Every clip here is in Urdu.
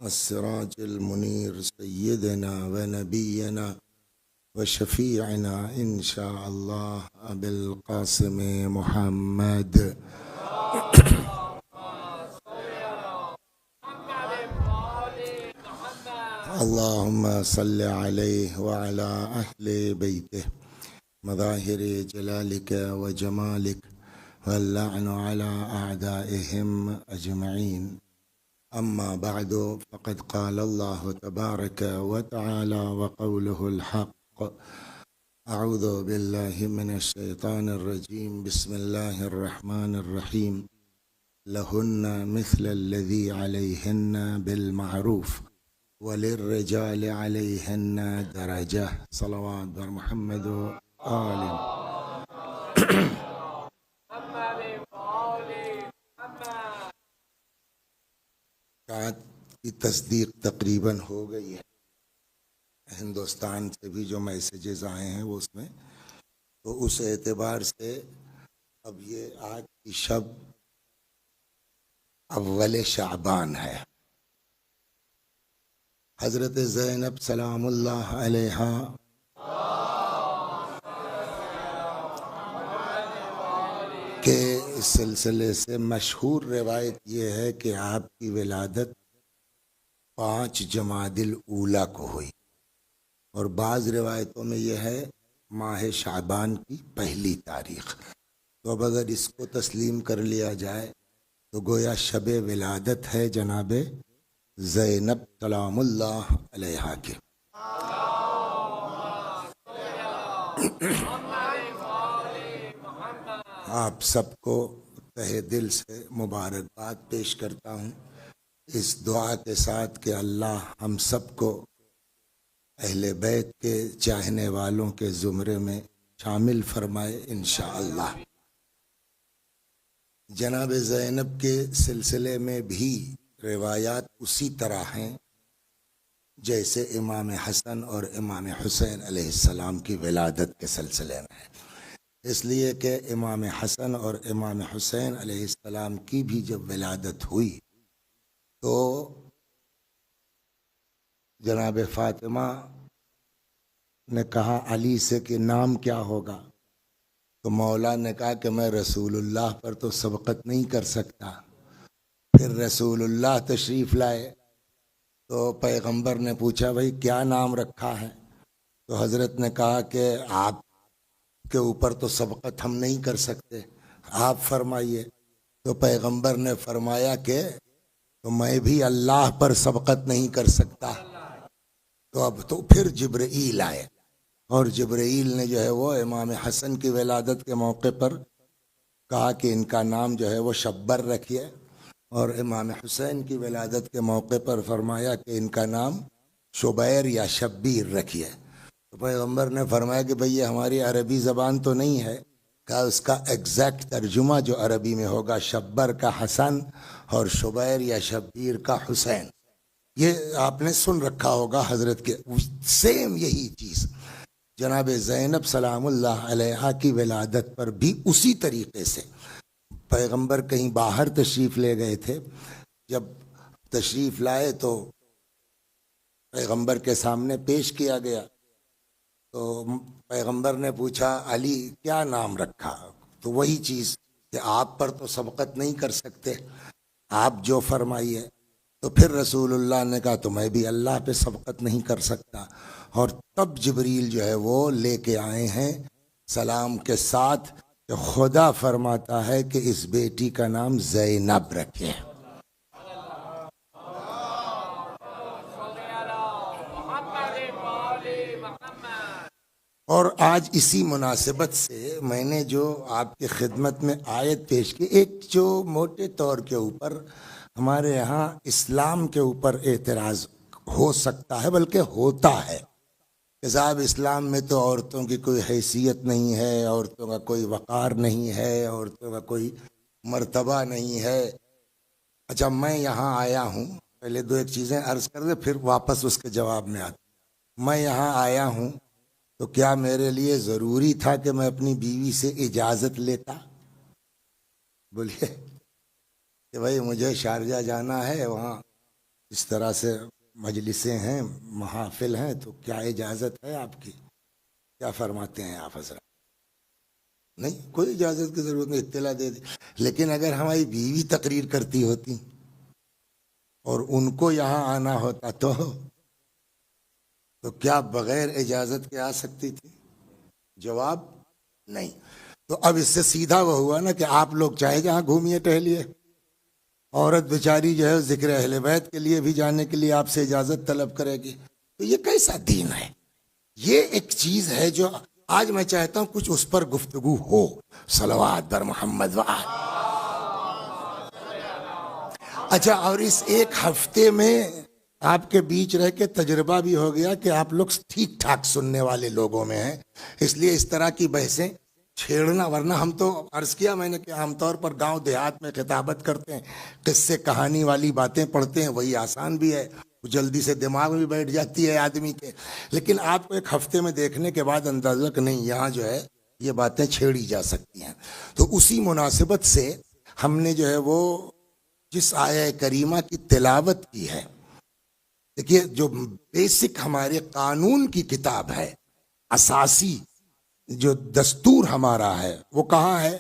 السراج المنير سيدنا ونبينا وشفيعنا إن شاء الله أبي القاسم محمد اللهم صل عليه وعلى أهل بيته مظاهر جلالك وجمالك واللعن على أعدائهم أجمعين. أما بعد فقد قال الله تبارك وتعالى وقوله الحق. أعوذ بالله من الشيطان الرجيم. بسم الله الرحمن الرحيم. لهن مثل الذي عليهن بالمعروف وللرجال عليهن درجة. صلوات بر محمد وآل. کی تصدیق تقریباً ہو گئی ہے. ہندوستان سے بھی جو میسیجز آئے ہیں وہ اس میں، تو اس اعتبار سے اب یہ آج کی شب اول شعبان ہے. حضرت زینب سلام اللہ علیہا کے سلسلے سے مشہور روایت یہ ہے کہ آپ کی ولادت 5 جمادی الاولیٰ کو ہوئی، اور بعض روایتوں میں یہ ہے ماہ شعبان کی 1 تاریخ. تو اب اگر اس کو تسلیم کر لیا جائے تو گویا شب ولادت ہے جناب زینب سلام اللہ علیہا کے. آپ سب کو تہہ دل سے مبارکباد پیش کرتا ہوں، اس دعا کے ساتھ کہ اللہ ہم سب کو اہل بیت کے چاہنے والوں کے زمرے میں شامل فرمائے انشاءاللہ. جناب زینب کے سلسلے میں بھی روایات اسی طرح ہیں جیسے امام حسن اور امام حسین علیہ السلام کی ولادت کے سلسلے میں ہے. اس لیے کہ امام حسن اور امام حسین علیہ السلام کی بھی جب ولادت ہوئی تو جناب فاطمہ نے کہا علی سے کہ نام کیا ہوگا، تو مولا نے کہا کہ میں رسول اللہ پر تو سبقت نہیں کر سکتا. پھر رسول اللہ تشریف لائے تو پیغمبر نے پوچھا بھائی کیا نام رکھا ہے، تو حضرت نے کہا کہ آپ کے اوپر تو سبقت ہم نہیں کر سکتے، آپ فرمائیے. تو پیغمبر نے فرمایا کہ تو میں بھی اللہ پر سبقت نہیں کر سکتا. تو اب تو پھر جبرائیل آئے، اور جبرائیل نے جو ہے وہ امام حسن کی ولادت کے موقع پر کہا کہ ان کا نام جو ہے وہ شبر رکھیے، اور امام حسین کی ولادت کے موقع پر فرمایا کہ ان کا نام شبیر یا شبیر رکھیے. تو پیغمبر نے فرمایا کہ بھئی یہ ہماری عربی زبان تو نہیں ہے، کہ اس کا ایگزیکٹ ترجمہ جو عربی میں ہوگا شبر کا حسن اور شبیر یا شبیر کا حسین. یہ آپ نے سن رکھا ہوگا حضرت کے. سیم یہی چیز جناب زینب سلام اللہ علیہا کی ولادت پر بھی اسی طریقے سے پیغمبر کہیں باہر تشریف لے گئے تھے. جب تشریف لائے تو پیغمبر کے سامنے پیش کیا گیا، تو پیغمبر نے پوچھا علی کیا نام رکھا، تو وہی چیز کہ آپ پر تو سبقت نہیں کر سکتے، آپ جو فرمائیے. تو پھر رسول اللہ نے کہا تو میں بھی اللہ پہ سبقت نہیں کر سکتا. اور تب جبریل جو ہے وہ لے کے آئے ہیں سلام کے ساتھ کہ خدا فرماتا ہے کہ اس بیٹی کا نام زینب رکھے. اور آج اسی مناسبت سے میں نے جو آپ کی خدمت میں آیت پیش کی، ایک جو موٹے طور کے اوپر ہمارے یہاں اسلام کے اوپر اعتراض ہو سکتا ہے، بلکہ ہوتا ہے کہ صاحب اسلام میں تو عورتوں کی کوئی حیثیت نہیں ہے، عورتوں کا کوئی وقار نہیں ہے، عورتوں کا کوئی مرتبہ نہیں ہے. اچھا میں یہاں آیا ہوں، پہلے 2 چیزیں عرض کر دے پھر واپس اس کے جواب میں آتا. میں یہاں آیا ہوں تو کیا میرے لیے ضروری تھا کہ میں اپنی بیوی سے اجازت لیتا؟ بولیے کہ بھائی مجھے شارجہ جانا ہے، وہاں اس طرح سے مجلسیں ہیں، محافل ہیں، تو کیا اجازت ہے آپ کی؟ کیا فرماتے ہیں آپ حضرات؟ نہیں، کوئی اجازت کی ضرورت نہیں، اطلاع دے دی۔ لیکن اگر ہماری بیوی تقریر کرتی ہوتی اور ان کو یہاں آنا ہوتا تو کیا بغیر اجازت کے آ سکتی تھی؟ جواب نہیں۔ تو اب اس سے سیدھا وہ ہوا نا کہ آپ لوگ چاہے جہاں گھومیے ٹہلیے، عورت بیچاری جو ہے ذکر اہل بیت کے لیے بھی جانے کے لیے آپ سے اجازت طلب کرے گی، تو یہ کیسا دین ہے؟ یہ ایک چیز ہے جو آج میں چاہتا ہوں کچھ اس پر گفتگو ہو۔ صلوات بر محمد وآل۔ اچھا، اور اس ایک ہفتے میں آپ کے بیچ رہ کے تجربہ بھی ہو گیا کہ آپ لوگ ٹھیک ٹھاک سننے والے لوگوں میں ہیں، اس لیے اس طرح کی بحثیں چھیڑنا، ورنہ ہم تو عرض کیا میں نے کہ عام طور پر گاؤں دیہات میں خطابت کرتے ہیں، قصے کہانی والی باتیں پڑھتے ہیں، وہی آسان بھی ہے، جلدی سے دماغ میں بیٹھ جاتی ہے آدمی کے۔ لیکن آپ کو ایک ہفتے میں دیکھنے کے بعد اندازہ کہ نہیں، یہاں جو ہے یہ باتیں چھیڑی جا سکتی ہیں۔ تو اسی مناسبت سے ہم نے جو ہے وہ جس آیہ کریمہ کی تلاوت کی ہے، دیکھیے جو بیسک ہمارے قانون کی کتاب ہے، اساسی جو دستور ہمارا ہے وہ کہاں ہے؟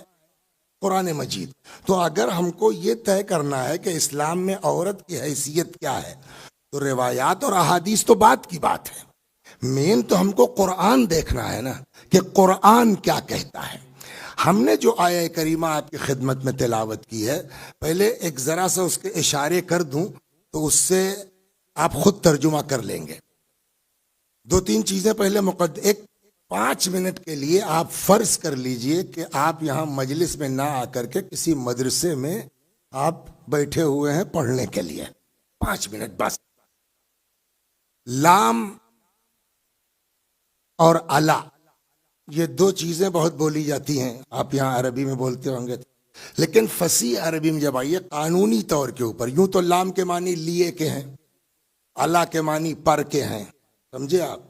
قرآن مجید۔ تو اگر ہم کو یہ طے کرنا ہے کہ اسلام میں عورت کی حیثیت کیا ہے، تو روایات اور احادیث تو بات کی بات ہے، مین تو ہم کو قرآن دیکھنا ہے نا کہ قرآن کیا کہتا ہے۔ ہم نے جو آیہ کریمہ آپ کی خدمت میں تلاوت کی ہے، پہلے ایک ذرا سا اس کے اشارے کر دوں تو اس سے آپ خود ترجمہ کر لیں گے۔ دو تین چیزیں پہلے ایک 5 منٹ کے لیے آپ فرض کر لیجئے کہ آپ یہاں مجلس میں نہ آ کر کے کسی مدرسے میں آپ بیٹھے ہوئے ہیں پڑھنے کے لیے، 5 منٹ بس۔ لام اور الا، یہ 2 چیزیں بہت بولی جاتی ہیں، آپ یہاں عربی میں بولتے ہوں گے، لیکن فصیح عربی میں جب آئیے قانونی طور کے اوپر، یوں تو لام کے معنی لیے کے ہیں، الا کے معنی پر کے ہیں، سمجھے آپ؟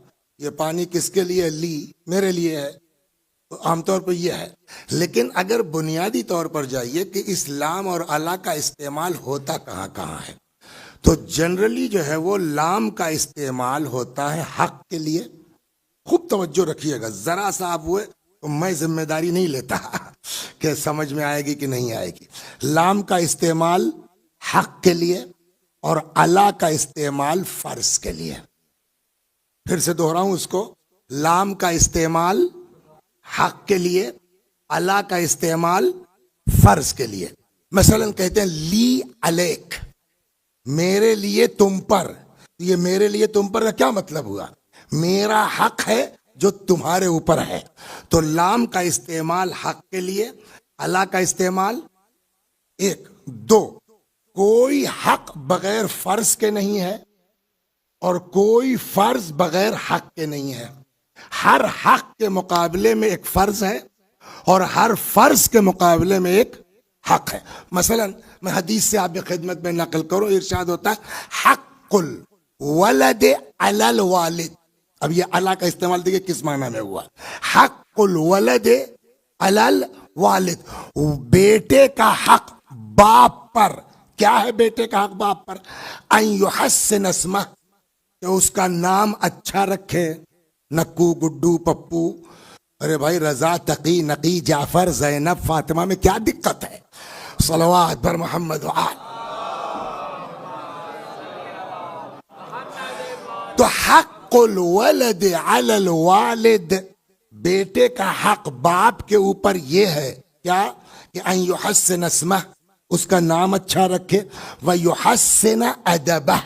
یہ پانی کس کے لیے؟ لی، میرے لیے ہے، تو عام طور پر یہ ہے۔ لیکن اگر بنیادی طور پر جائیے کہ اسلام اور الا کا استعمال ہوتا کہاں کہاں ہے، تو جنرلی جو ہے وہ لام کا استعمال ہوتا ہے حق کے لیے۔ خوب توجہ رکھیے گا، ذرا سا آپ ہوئے تو میں ذمہ داری نہیں لیتا کہ سمجھ میں آئے گی کہ نہیں آئے گی۔ لام کا استعمال حق کے لیے اور الا کا استعمال فرض کے لیے۔ پھر سے دوہراؤں اس کو، لام کا استعمال حق کے لیے، الا کا استعمال فرض کے لیے۔ مثلا کہتے ہیں لی علیک، میرے لیے تم پر، یہ میرے لیے تم پر کا کیا مطلب ہوا؟ میرا حق ہے جو تمہارے اوپر ہے۔ تو لام کا استعمال حق کے لیے، الا کا استعمال 1 2، کوئی حق بغیر فرض کے نہیں ہے اور کوئی فرض بغیر حق کے نہیں ہے۔ ہر حق کے مقابلے میں ایک فرض ہے اور ہر فرض کے مقابلے میں ایک حق ہے۔ مثلا میں حدیث سے آپ کی خدمت میں نقل کروں، ارشاد ہوتا ہے حق الولد علی الوالد۔ اب یہ علی کا استعمال دیکھیں کس معنی میں ہوا، حق الولد علی الوالد، بیٹے کا حق باپ پر۔ کیا ہے بیٹے کا حق باپ پر؟ ان یحسن اسمہ، کہ اس کا نام اچھا رکھے، نکو گڈو پپو، ارے بھائی رضا تقی نقی جعفر زینب فاطمہ میں کیا دقت ہے؟ صلوات بر محمد وآل۔ تو حق الولد علی الوالد، بیٹے کا حق باپ کے اوپر یہ ہے کیا کہ ان یحسن اسمہ، اس کا نام اچھا رکھے، ویحسن ادبہ،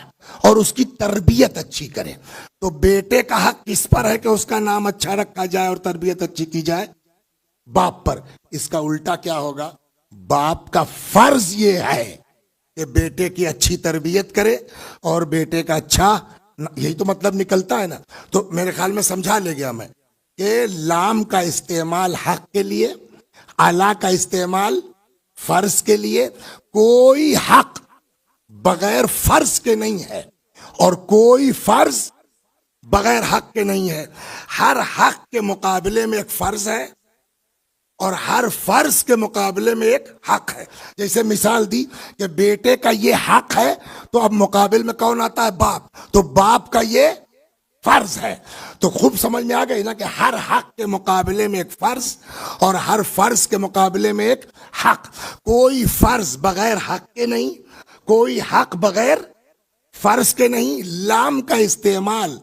اور اس کی تربیت اچھی کرے۔ تو بیٹے کا حق کس پر ہے کہ اس کا نام اچھا رکھا جائے اور تربیت اچھی کی جائے؟ باپ پر۔ اس کا الٹا کیا ہوگا؟ باپ کا فرض یہ ہے کہ بیٹے کی اچھی تربیت کرے اور بیٹے کا اچھا، یہی تو مطلب نکلتا ہے نا۔ تو میرے خیال میں سمجھا لے گیا میں کہ لام کا استعمال حق کے لیے، الا کا استعمال فرض کے لیے، کوئی حق بغیر فرض کے نہیں ہے اور کوئی فرض بغیر حق کے نہیں ہے۔ ہر حق کے مقابلے میں ایک فرض ہے اور ہر فرض کے مقابلے میں ایک حق ہے. جیسے مثال دی کہ بیٹے کا یہ حق ہے، تو اب مقابل میں کون آتا ہے؟ باپ. تو باپ کا یہ فرض ہے. تو خوب سمجھ میں آ گئی نا کہ ہر حق کے مقابلے میں ایک فرض، اور ہر فرض کے مقابلے میں ایک حق. کوئی فرض بغیر حق کے نہیں، کوئی حق بغیر فرض کے نہیں. لام کا استعمال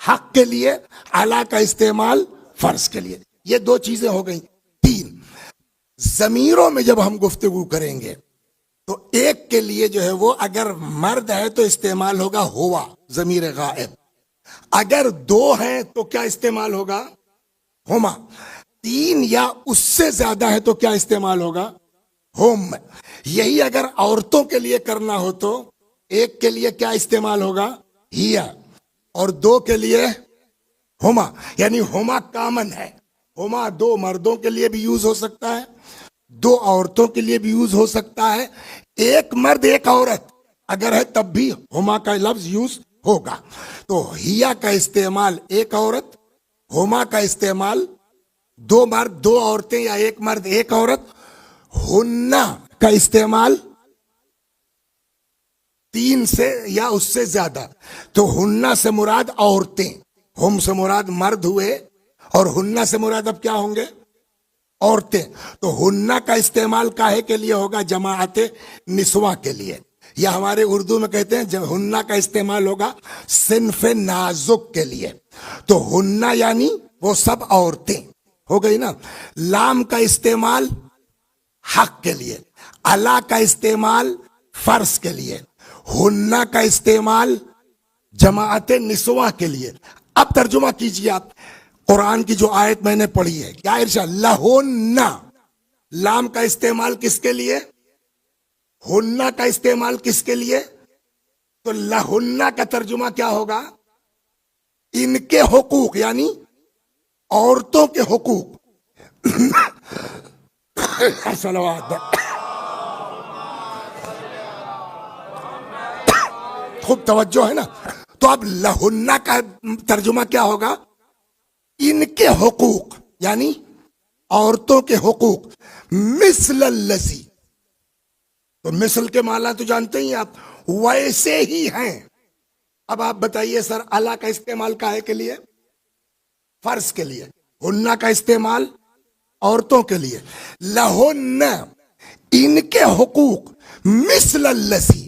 حق کے لیے، علا کا استعمال فرض کے لیے. یہ دو چیزیں ہو گئیں. تین، ضمیروں میں جب ہم گفتگو کریں گے تو ایک کے لیے جو ہے وہ اگر مرد ہے تو استعمال ہوگا ہوا، ضمیر غائب. اگر دو ہیں تو کیا استعمال ہوگا؟ ہما. تین یا اس سے زیادہ ہے تو کیا استعمال ہوگا؟ ہم. یہی اگر عورتوں کے لیے کرنا ہو تو ایک کے لیے کیا استعمال ہوگا؟ ہیا. اور دو کے لیے ہما. یعنی ہما کامن ہے. ہما دو مردوں کے لیے بھی یوز ہو سکتا ہے، دو عورتوں کے لیے بھی یوز ہو سکتا ہے، ایک مرد ایک عورت اگر ہے تب بھی ہما کا لفظ یوز ہوگا. تو ہیا کا استعمال ایک عورت، ہما کا استعمال دو مرد دو عورتیں یا ایک مرد ایک عورت، ہننا کا استعمال تین سے یا اس سے زیادہ. تو ہننا سے مراد عورتیں، ہم سے مراد مرد ہوئے، اور ہننا سے مراد اب کیا ہوں گے؟ عورتیں. تو ہننا کا استعمال کاہے کے لیے ہوگا؟ جماعت نسواں کے لیے. یا ہمارے اردو میں کہتے ہیں جب ہننا کا استعمال ہوگا صنف نازک کے لیے. تو ہننا یعنی وہ سب عورتیں ہو گئی نا. لام کا استعمال حق کے لیے، علا کا استعمال فرض کے لیے، ہننا کا استعمال جماعت نسواں کے لیے. اب ترجمہ کیجئے آپ قرآن کی جو آیت میں نے پڑھی ہے. کیا ارشاد؟ لہن. لام کا استعمال کس کے لیے؟ ہننا کا استعمال کس کے لیے؟ تو لہن کا ترجمہ کیا ہوگا؟ ان کے حقوق، یعنی عورتوں کے حقوق. صلوات. خوب توجہ ہے نا. تو اب لہن کا ترجمہ کیا ہوگا؟ ان کے حقوق، یعنی عورتوں کے حقوق. مثل الذی. تو مثل کے معنی تو جانتے ہی آپ، ویسے ہی ہیں. اب آپ بتائیے سر، اللہ کا استعمال کاہے کے لیے؟ فرض کے لیے. ہننا کا استعمال عورتوں کے لیے. لہن ان کے حقوق، مثل الذی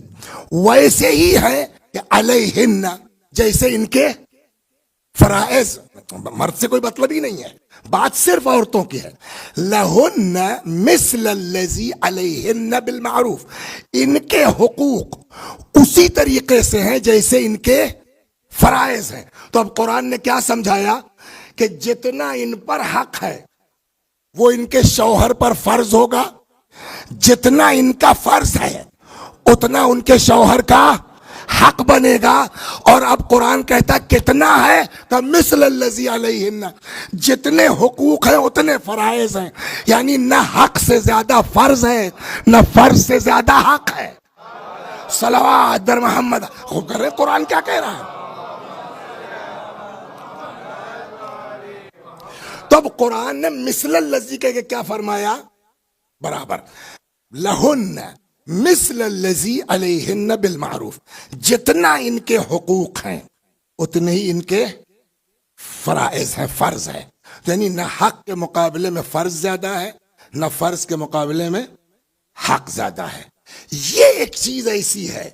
ویسے ہی ہے کہ علیہن جیسے ان کے فرائض. مرد سے کوئی مطلب ہی نہیں ہے، بات صرف عورتوں کی ہے. لہن مثل الذی علیہن بالمعروف. ان کے حقوق اسی طریقے سے ہیں جیسے ان کے فرائض ہیں. تو اب قرآن نے کیا سمجھایا کہ جتنا ان پر حق ہے وہ ان کے شوہر پر فرض ہوگا، جتنا ان کا فرض ہے اتنا ان کے شوہر کا حق بنے گا. اور اب قرآن کہتا کتنا ہے؟ تو مثل الذی علیہن. جتنے حقوق ہیں اتنے فرائض ہیں. یعنی نہ حق سے زیادہ فرض ہے، نہ فرض سے زیادہ حق ہے. صلوات بر محمد. خوب کر رہے قرآن کیا کہہ رہا ہے. تو اب قرآن نے مثل الذی کہہ کے کیا فرمایا؟ برابر. لہن مثل الذی علیہن بالمعروف. جتنا ان کے حقوق ہیں اتنے ہی ان کے فرائض ہیں، فرض ہے. یعنی نہ حق کے مقابلے میں فرض زیادہ ہے، نہ فرض کے مقابلے میں حق زیادہ ہے. یہ ایک چیز ایسی ہے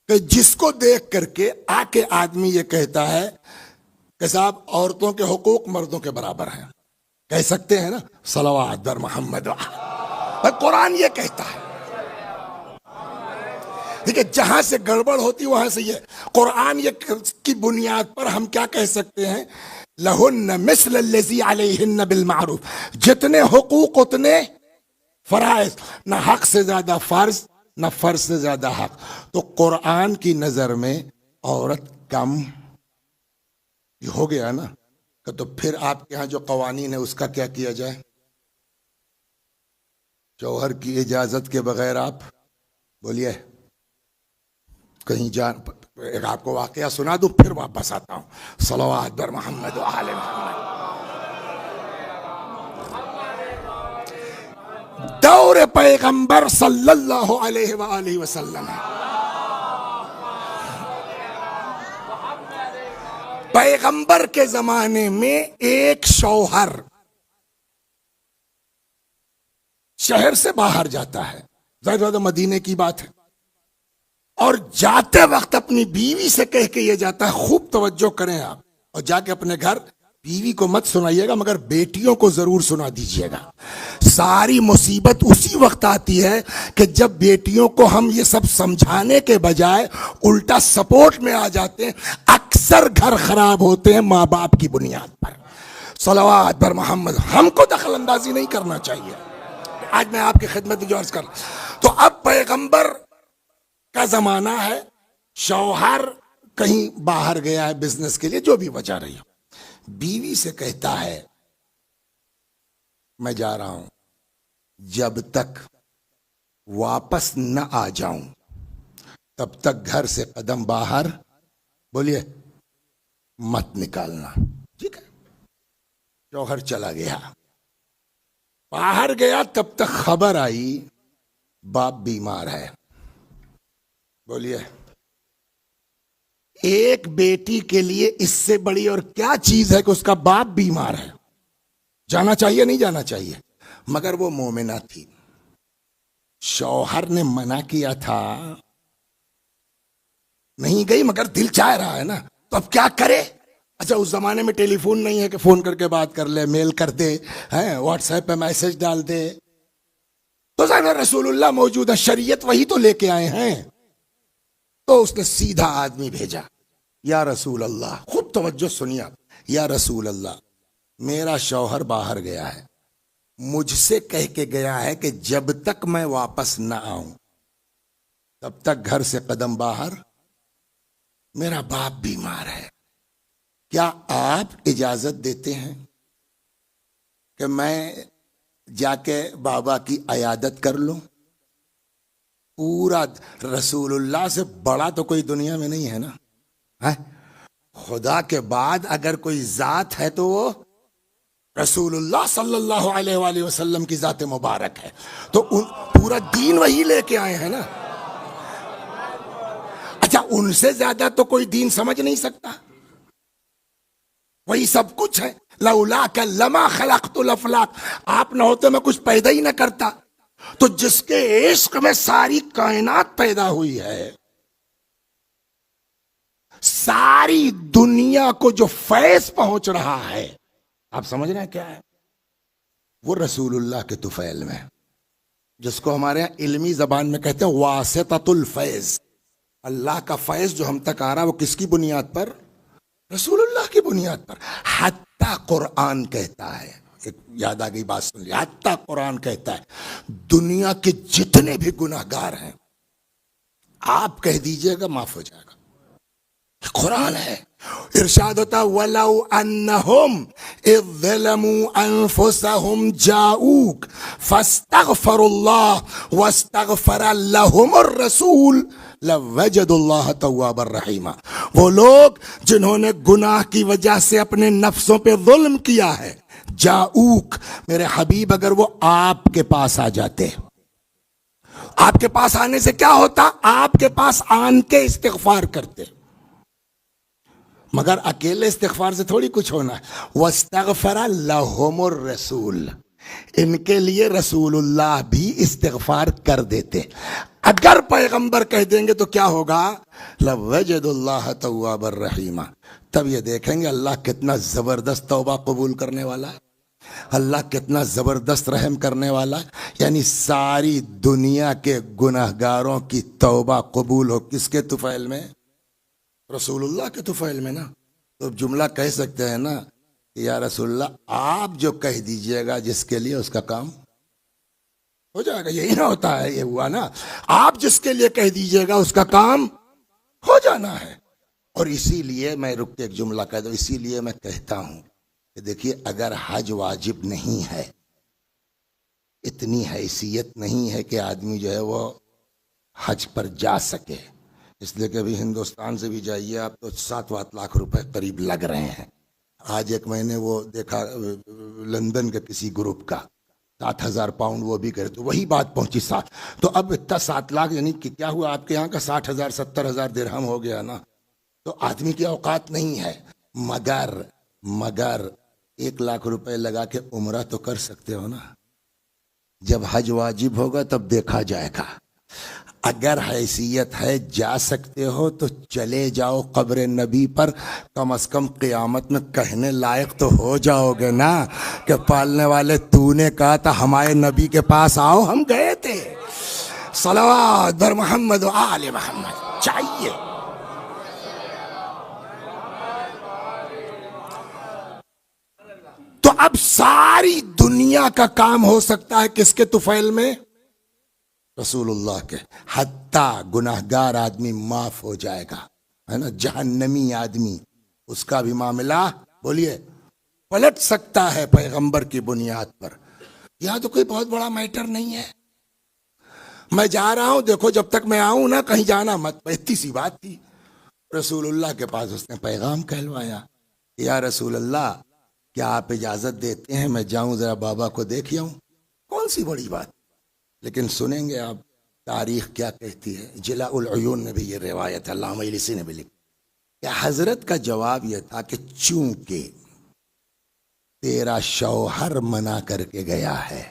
کہ جس کو دیکھ کر کے آ کے آدمی یہ کہتا ہے کہ صاحب عورتوں کے حقوق مردوں کے برابر ہیں. کہہ سکتے ہیں نا. صلوات بر محمد. قرآن یہ کہتا ہے. دیکھیں جہاں سے گڑبڑ ہوتی وہاں سے یہ قرآن یہ کی بنیاد پر ہم کیا کہہ سکتے ہیں؟ لہن مثل الذی علیہن بالمعروف. جتنے حقوق اتنے فرائض. نہ حق سے زیادہ فرض، نہ فرض سے زیادہ حق. تو قرآن کی نظر میں عورت کم یہ ہو گیا نا. تو پھر آپ کے ہاں جو قوانین ہے اس کا کیا کیا جائے؟ شوہر کی اجازت کے بغیر آپ بولیے کہیں جان. ایک آپ کو واقعہ سنا دوں پھر واپس آتا ہوں. صلوات بر محمد و آل محمد. دور پیغمبر صلی اللہ علیہ وآلہ وسلم ہے۔ پیغمبر کے زمانے میں ایک شوہر شہر سے باہر جاتا ہے، ظاہر بات مدینے کی بات ہے، اور جاتے وقت اپنی بیوی سے کہہ کے یہ جاتا ہے، خوب توجہ کریں آپ، اور جا کے اپنے گھر بیوی کو مت سنائیے گا مگر بیٹیوں کو ضرور سنا دیجیے گا۔ ساری مصیبت اسی وقت آتی ہے کہ جب بیٹیوں کو ہم یہ سب سمجھانے کے بجائے الٹا سپورٹ میں آ جاتے ہیں۔ اکثر گھر خراب ہوتے ہیں ماں باپ کی بنیاد پر۔ صلوات بر محمد۔ ہم کو دخل اندازی نہیں کرنا چاہیے۔ آج میں آپ کی خدمت میں جو عرض کر، تو اب پیغمبر کا زمانہ ہے، شوہر کہیں باہر گیا ہے بزنس کے لیے، جو بھی وجہ رہی ہو، بیوی سے کہتا ہے میں جا رہا ہوں، جب تک واپس نہ آ جاؤں تب تک گھر سے قدم باہر بولیے مت نکالنا۔ ٹھیک ہے، شوہر چلا گیا، باہر گیا، تب تک خبر آئی باپ بیمار ہے۔ بولیے ایک بیٹی کے لیے اس سے بڑی اور کیا چیز ہے کہ اس کا باپ بیمار ہے؟ جانا چاہیے نہیں جانا چاہیے؟ مگر وہ مومنہ تھی، شوہر نے منع کیا تھا، نہیں گئی، مگر دل چاہ رہا ہے نا، تو اب کیا کرے؟ اچھا اس زمانے میں ٹیلی فون نہیں ہے کہ فون کر کے بات کر لے، میل کر دے، واٹس ایپ پہ میسج ڈال دے، تو ظاہر رسول اللہ موجود ہے، شریعت وہی تو لے کے آئے ہیں۔ تو اس نے سیدھا آدمی بھیجا، یا رسول اللہ، خوب توجہ سنیے آپ، یا رسول اللہ میرا شوہر باہر گیا ہے، مجھ سے کہہ کے گیا ہے کہ جب تک میں واپس نہ آؤں تب تک گھر سے قدم باہر، میرا باپ بیمار ہے، کیا آپ اجازت دیتے ہیں کہ میں جا کے بابا کی عیادت کر لوں؟ پورا رسول اللہ سے بڑا تو کوئی دنیا میں نہیں ہے نا، خدا کے بعد اگر کوئی ذات ہے تو وہ رسول اللہ صلی اللہ علیہ وآلہ وسلم کی ذات مبارک ہے، تو پورا دین وہی لے کے آئے ہیں نا۔ اچھا ان سے زیادہ تو کوئی دین سمجھ نہیں سکتا، وہی سب کچھ ہے، لولاک لما خلقت الافلاک، آپ نہ ہوتے میں کچھ پیدا ہی نہ کرتا۔ تو جس کے عشق میں ساری کائنات پیدا ہوئی ہے، ساری دنیا کو جو فیض پہنچ رہا ہے، آپ سمجھ رہے ہیں کیا ہے؟ وہ رسول اللہ کے طفیل میں، جس کو ہمارے یہاں علمی زبان میں کہتے ہیں واسطۃ الفیض۔ اللہ کا فیض جو ہم تک آ رہا ہے وہ کس کی بنیاد پر؟ رسول اللہ کی بنیاد پر۔ حتیٰ قرآن کہتا ہے، ایک یاد آ گئی بات سن لی، حتیٰ قرآن کہتا ہے دنیا کے جتنے بھی گناہ گار ہیں آپ کہہ دیجئے گا معاف ہو جائے گا، قرآن ہے۔ ارشاد ہوتا وَلَوْ أَنَّهُمْ إِذْ ظَلَمُوا أَنفُسَهُمْ جَاءُوكَ فَاسْتَغْفَرُوا اللَّهَ وَاسْتَغْفَرَ لَهُمُ الرَّسُولُ لَوَجَدُوا اللَّهَ تَوَّابًا رَحِيمًا۔ وہ لوگ جنہوں نے گناہ کی وجہ سے اپنے نفسوں پہ ظلم کیا ہے، جاؤک میرے حبیب اگر وہ آپ کے پاس آ جاتے، آپ کے پاس آنے سے کیا ہوتا؟ آپ کے پاس آن کے استغفار کرتے، مگر اکیلے استغفار سے تھوڑی کچھ ہونا ہے۔ وَاسْتَغْفَرَ لَهُمُ الرَّسُولُ، ان کے لیے رسول اللہ بھی استغفار کر دیتے۔ اگر پیغمبر کہہ دیں گے تو کیا ہوگا؟ لَوَجَدُ اللَّهَ تَوَّابًا رَحِيمًا۔ تب یہ دیکھیں گے اللہ کتنا زبردست توبہ قبول کرنے والا ہے، اللہ کتنا زبردست رحم کرنے والا ہے۔ یعنی ساری دنیا کے گناہ گاروں کی توبہ قبول ہو کس کے طفیل میں؟ رسول اللہ کے طفیل میں نا۔ تو جملہ کہہ سکتے ہیں نا کہ یا رسول اللہ آپ جو کہہ دیجئے گا جس کے لیے اس کا کام ہو جائے گا، یہی نہ ہوتا ہے، یہ ہوا نا، آپ جس کے لیے کہہ دیجئے گا اس کا کام ہو جانا ہے۔ اور اسی لیے میں رک کے ایک جملہ کہہ دوں، اسی لیے میں کہتا ہوں کہ دیکھیے اگر حج واجب نہیں ہے، اتنی حیثیت نہیں ہے کہ آدمی جو ہے وہ حج پر جا سکے، اس لیے کہ ابھی ہندوستان سے بھی جائیے آپ تو 7 لاکھ روپے قریب لگ رہے ہیں۔ آج ایک میں نے وہ دیکھا لندن کے کسی گروپ کا 60,000 پاؤنڈ وہ بھی کرے تو وہی بات پہنچی 7. تو اب اتنا 7 لاکھ یعنی کہ کیا ہوا آپ کے یہاں کا 60,000 70,000 درہم ہو گیا نا. تو آدمی کی اوقات نہیں ہے. مگر 1 لاکھ روپے لگا کے عمرہ تو کر سکتے ہو نا. جب حج واجب ہوگا تب دیکھا جائے گا. اگر حیثیت ہے جا سکتے ہو تو چلے جاؤ قبر نبی پر. کم از کم قیامت میں کہنے لائق تو ہو جاؤ گے نا کہ پالنے والے تو نے کہا تھا ہمارے نبی کے پاس آؤ ہم گئے تھے. صلوات بر محمد و آل محمد چاہیے. تو اب ساری دنیا کا کام ہو سکتا ہے کس کے طفیل میں؟ رسول اللہ کے. حتیٰ گناہگار آدمی معاف ہو جائے گا ہے نا. جہنمی آدمی اس کا بھی معاملہ بولیے پلٹ سکتا ہے پیغمبر کی بنیاد پر. یہاں تو کوئی بہت بڑا میٹر نہیں ہے. میں جا رہا ہوں دیکھو جب تک میں آؤں نا کہیں جانا مت. اتنی سی بات تھی. رسول اللہ کے پاس اس نے پیغام کہلوایا یا رسول اللہ کیا آپ اجازت دیتے ہیں میں جاؤں ذرا بابا کو دیکھ آؤں. کون سی بڑی بات. لیکن سنیں گے آپ تاریخ کیا کہتی ہے. جلاء العیون میں بھی یہ روایت علامہ مجلسی نے بھی لکھی کہ حضرت کا جواب یہ تھا کہ چونکہ تیرا شوہر منع کر کے گیا ہے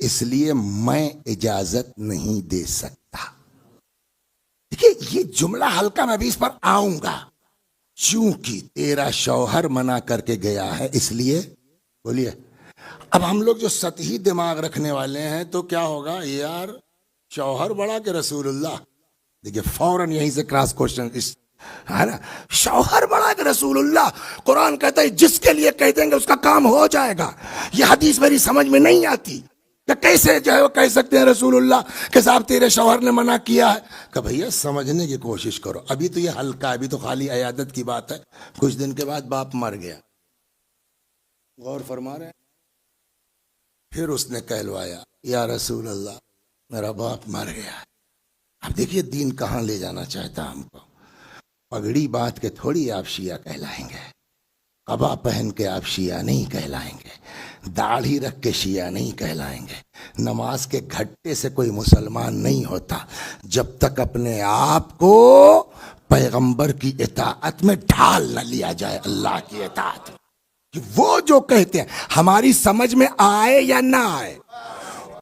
اس لیے میں اجازت نہیں دے سکتا. دیکھیے یہ جملہ ہلکا میں بھی اس پر آؤں گا. چونکہ تیرا شوہر منع کر کے گیا ہے اس لیے بولیے. اب ہم لوگ جو سطحی دماغ رکھنے والے ہیں تو کیا ہوگا یار شوہر بڑا کہ رسول اللہ. دیکھیے فوراً یہیں سے کراس کوشچن ہے نا. شوہر بڑا کہ رسول اللہ. قرآن کہتا ہے جس کے لیے کہہ دیں گے اس کا کام ہو جائے گا. یہ حدیث میری سمجھ میں نہیں آتی کہ کیسے جو ہے وہ کہہ سکتے ہیں رسول اللہ کہ صاحب تیرے شوہر نے منع کیا ہے. کہ بھیا سمجھنے کی کوشش کرو. ابھی تو یہ ہلکا ابھی تو خالی عیادت کی بات ہے. کچھ دن کے بعد باپ مر گیا. غور فرما رہے ہیں. پھر اس نے کہلوایا یا رسول اللہ میرا باپ مر گیا. اب دیکھیے دین کہاں لے جانا چاہتا ہم کو. پگڑی بات کے تھوڑی آپ شیعہ کہلائیں گے. قبا پہن کے آپ شیعہ نہیں کہلائیں گے. داڑھی رکھ کے شیعہ نہیں کہلائیں گے. نماز کے گھٹے سے کوئی مسلمان نہیں ہوتا جب تک اپنے آپ کو پیغمبر کی اطاعت میں ڈھال نہ لیا جائے. اللہ کی اطاعت کہ وہ جو کہتے ہیں ہماری سمجھ میں آئے یا نہ آئے.